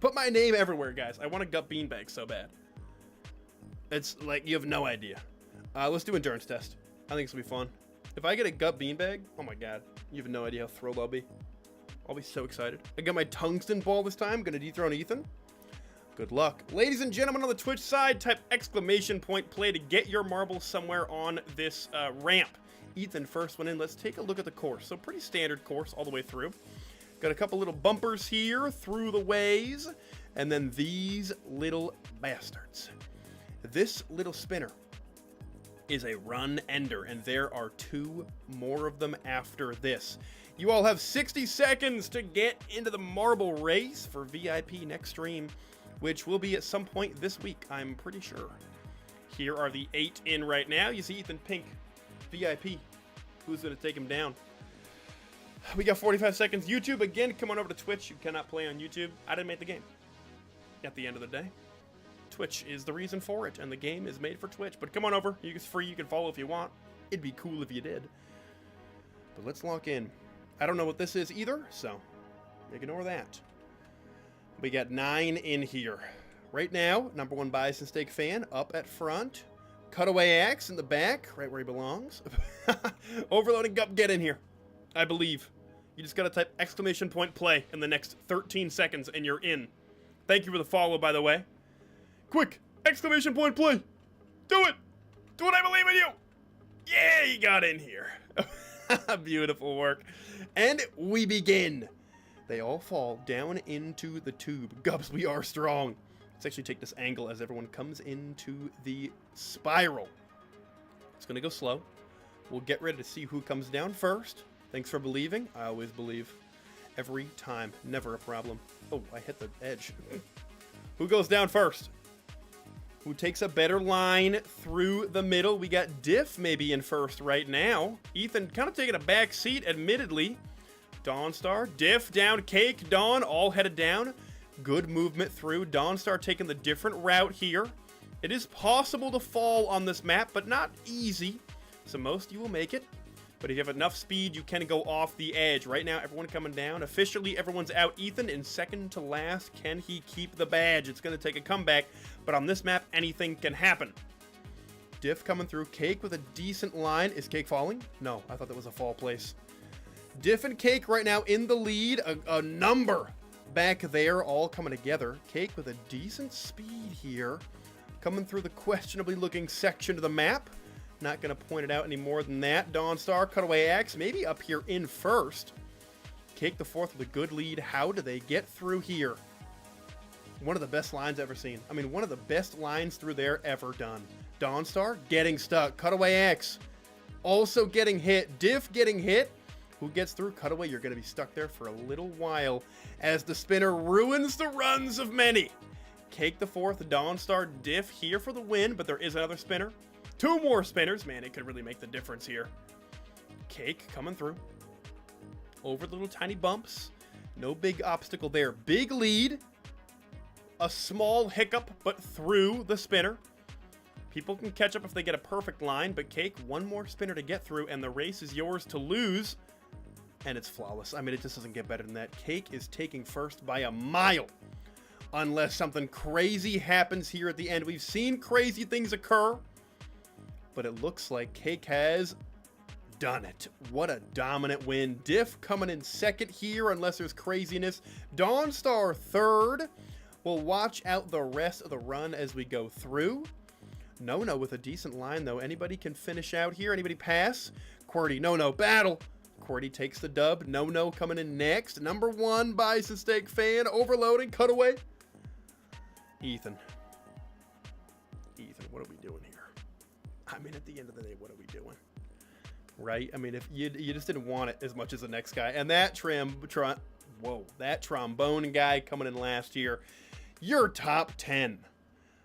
Put my name everywhere, guys. I want a gut beanbag so bad. It's like, you have no idea. Let's do endurance test. I think this will be fun. If I get a gut beanbag, oh my god, you have no idea how thrilled I'll be. I'll be so excited. I got my tungsten ball this time. Gonna dethrone Ethan. Good luck. Ladies and gentlemen on the Twitch side, type !play to get your marbles somewhere on this ramp. Ethan, first one in. Let's take a look at the course. So pretty standard course all the way through. Got a couple little bumpers here through the ways. And then these little bastards. This little spinner is a run ender, and there are 2 more of them after this. You all have 60 seconds to get into the marble race for VIP next stream, which will be at some point this week, I'm pretty sure. Here are the 8 in right now. You see Ethan Pink, VIP. Who's going to take him down? We got 45 seconds. YouTube, again, come on over to Twitch. You cannot play on YouTube. I didn't make the game. At the end of the day, Twitch is the reason for it, and the game is made for Twitch. But come on over. It's free. You can follow if you want. It'd be cool if you did. But let's lock in. I don't know what this is either, so ignore that. We got 9 in here. Right now, #1 Bison Steak fan up at front. Cutaway Axe in the back, right where he belongs. Overloading Gup, get in here. I believe. You just gotta type !play in the next 13 seconds and you're in. Thank you for the follow, by the way. Quick! !play! Do it! Dude, I believe in you. Yeah, he got in here. Beautiful work. And we begin. They all fall down into the tube. Gubs, we are strong. Let's actually take this angle as everyone comes into the spiral. It's going to go slow. We'll get ready to see who comes down first. Thanks for believing. I always believe. Every time. Never a problem. Oh, I hit the edge. Who goes down first? Who takes a better line through the middle? We got Diff maybe in first right now. Ethan kind of taking a back seat, admittedly. Dawnstar, Diff down, Cake, Dawn, all headed down. Good movement through. Dawnstar taking the different route here. It is possible to fall on this map, but not easy. So most you will make it. But if you have enough speed, you can go off the edge. Right now, everyone coming down. Officially, everyone's out. Ethan in second to last. Can he keep the badge? It's going to take a comeback. But on this map, anything can happen. Diff coming through. Cake with a decent line. Is Cake falling? No, I thought that was a fall place. Diff and Cake right now in the lead. A number back there all coming together. Cake with a decent speed here. Coming through the questionably looking section of the map. Not going to point it out any more than that. Dawnstar, Cutaway Axe, maybe up here in first. Cake the fourth with a good lead. How do they get through here? One of the best lines ever seen. I mean, one of the best lines through there ever done. Dawnstar getting stuck. Cutaway Axe also getting hit. Diff getting hit. Who gets through? Cutaway, you're going to be stuck there for a little while as the spinner ruins the runs of many. Cake the fourth, Dawnstar, Diff here for the win, but there is another spinner. Two more spinners. Man, it could really make the difference here. Cake coming through. Over the little tiny bumps. No big obstacle there. Big lead. A small hiccup, but through the spinner. People can catch up if they get a perfect line, but Cake, one more spinner to get through, and the race is yours to lose. And it's flawless. I mean, it just doesn't get better than that. Cake is taking first by a mile. Unless something crazy happens here at the end. We've seen crazy things occur. But it looks like Cake has done it. What a dominant win. Diff coming in second here, unless there's craziness. Dawnstar third. We'll watch out the rest of the run as we go through. No with a decent line, though. Anybody can finish out here. Anybody pass? QWERTY, no, battle. QWERTY takes the dub. No coming in next. Number one, Bison Steak fan. Overloading. Cutaway. Ethan, what are we doing here? I mean, at the end of the day, what are we doing? Right? I mean, if you just didn't want it as much as the next guy. And that that trombone guy coming in last year. You're top 10.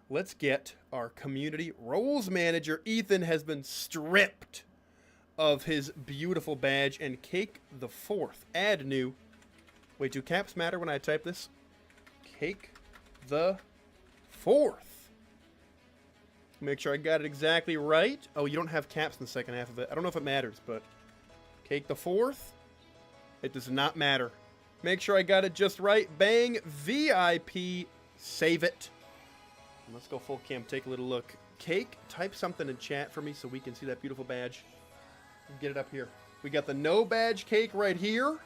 Let's get our community roles manager. Ethan has been stripped of his beautiful badge. And Cake the fourth. Add new. Wait, do caps matter when I type this? Cake the fourth. Make sure I got it exactly right. Oh, you don't have caps in the second half of it. I don't know if it matters, but Cake the fourth. It does not matter. Make sure I got it just right. Bang. VIP. Save it. And let's go full cam. Take a little look. Cake, type something in chat for me so we can see that beautiful badge. Get it up here. We got the no badge Cake right here.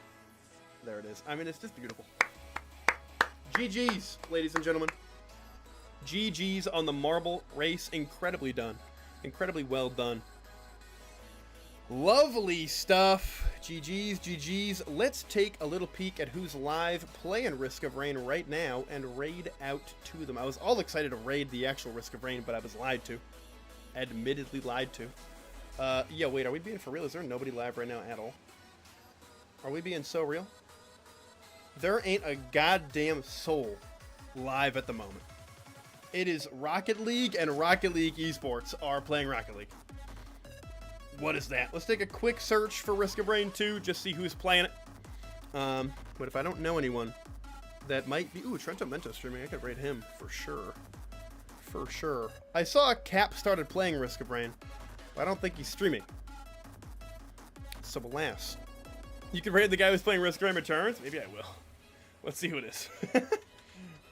There it is. I mean, it's just beautiful. GG's, ladies and gentlemen. GG's on the marble race. Incredibly done. Incredibly well done. Lovely stuff. GG's. Let's take a little peek at who's live playing Risk of Rain right now and raid out to them. I was all excited to raid the actual Risk of Rain, but I was lied to. Admittedly lied to. Yeah, wait, are we being for real? Is there nobody live right now at all? Are we being so real? There ain't a goddamn soul live at the moment. It is Rocket League, and Rocket League Esports are playing Rocket League. What is that? Let's take a quick search for Risk of Rain 2, just see who's playing it. But if I don't know anyone that might be... Ooh, Trento Mento streaming. I could raid him for sure. For sure. I saw Cap started playing Risk of Rain, but I don't think he's streaming. So alas. You can raid the guy who's playing Risk of Rain Returns? Maybe I will. Let's see who it is.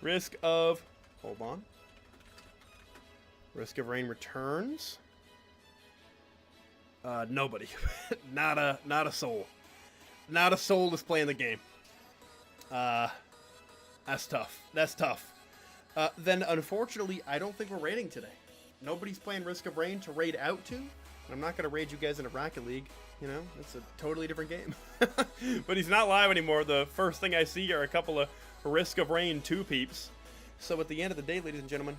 Risk of... Hold on. Risk of Rain Returns. Nobody. not a soul. Not a soul is playing the game. That's tough. That's tough. Then unfortunately, I don't think we're raiding today. nobody's playing Risk of Rain to raid out to. And I'm not going to raid you guys in a Rocket League. You know, it's a totally different game. But he's not live anymore. The first thing I see are a couple of Risk of Rain 2 peeps. So at the end of the day, ladies and gentlemen,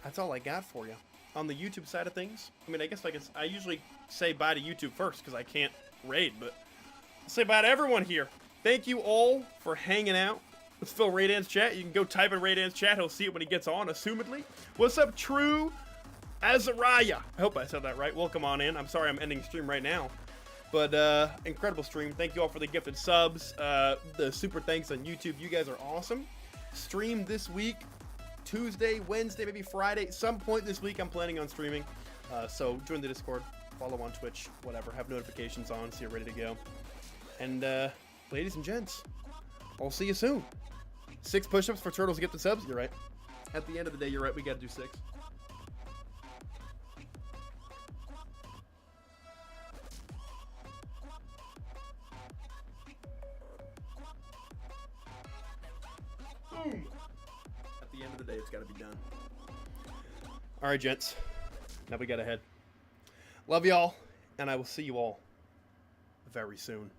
that's all I got for you. On the YouTube side of things, I mean, I guess I usually say bye to YouTube first because I can't raid, but I'll say bye to everyone here. Thank you all for hanging out. Let's fill Raydan's chat. You can go type in Raydan's chat. He'll see it when he gets on, assumedly. What's up, True Azariah? I hope I said that right. Welcome on in. I'm sorry I'm ending stream right now. But, incredible stream. Thank you all for the gifted subs. The super thanks on YouTube. You guys are awesome. Stream this week. Tuesday, Wednesday, maybe Friday. Some point this week I'm planning on streaming. So join the Discord. Follow on Twitch. Whatever. Have notifications on so you're ready to go. And, ladies and gents, I'll see you soon. 6 push-ups for Turtles to get the subs? You're right. At the end of the day, you're right. We got to do 6. Boom. At the end of the day, it's got to be done. All right, gents. Now we got to head. Love y'all, and I will see you all very soon.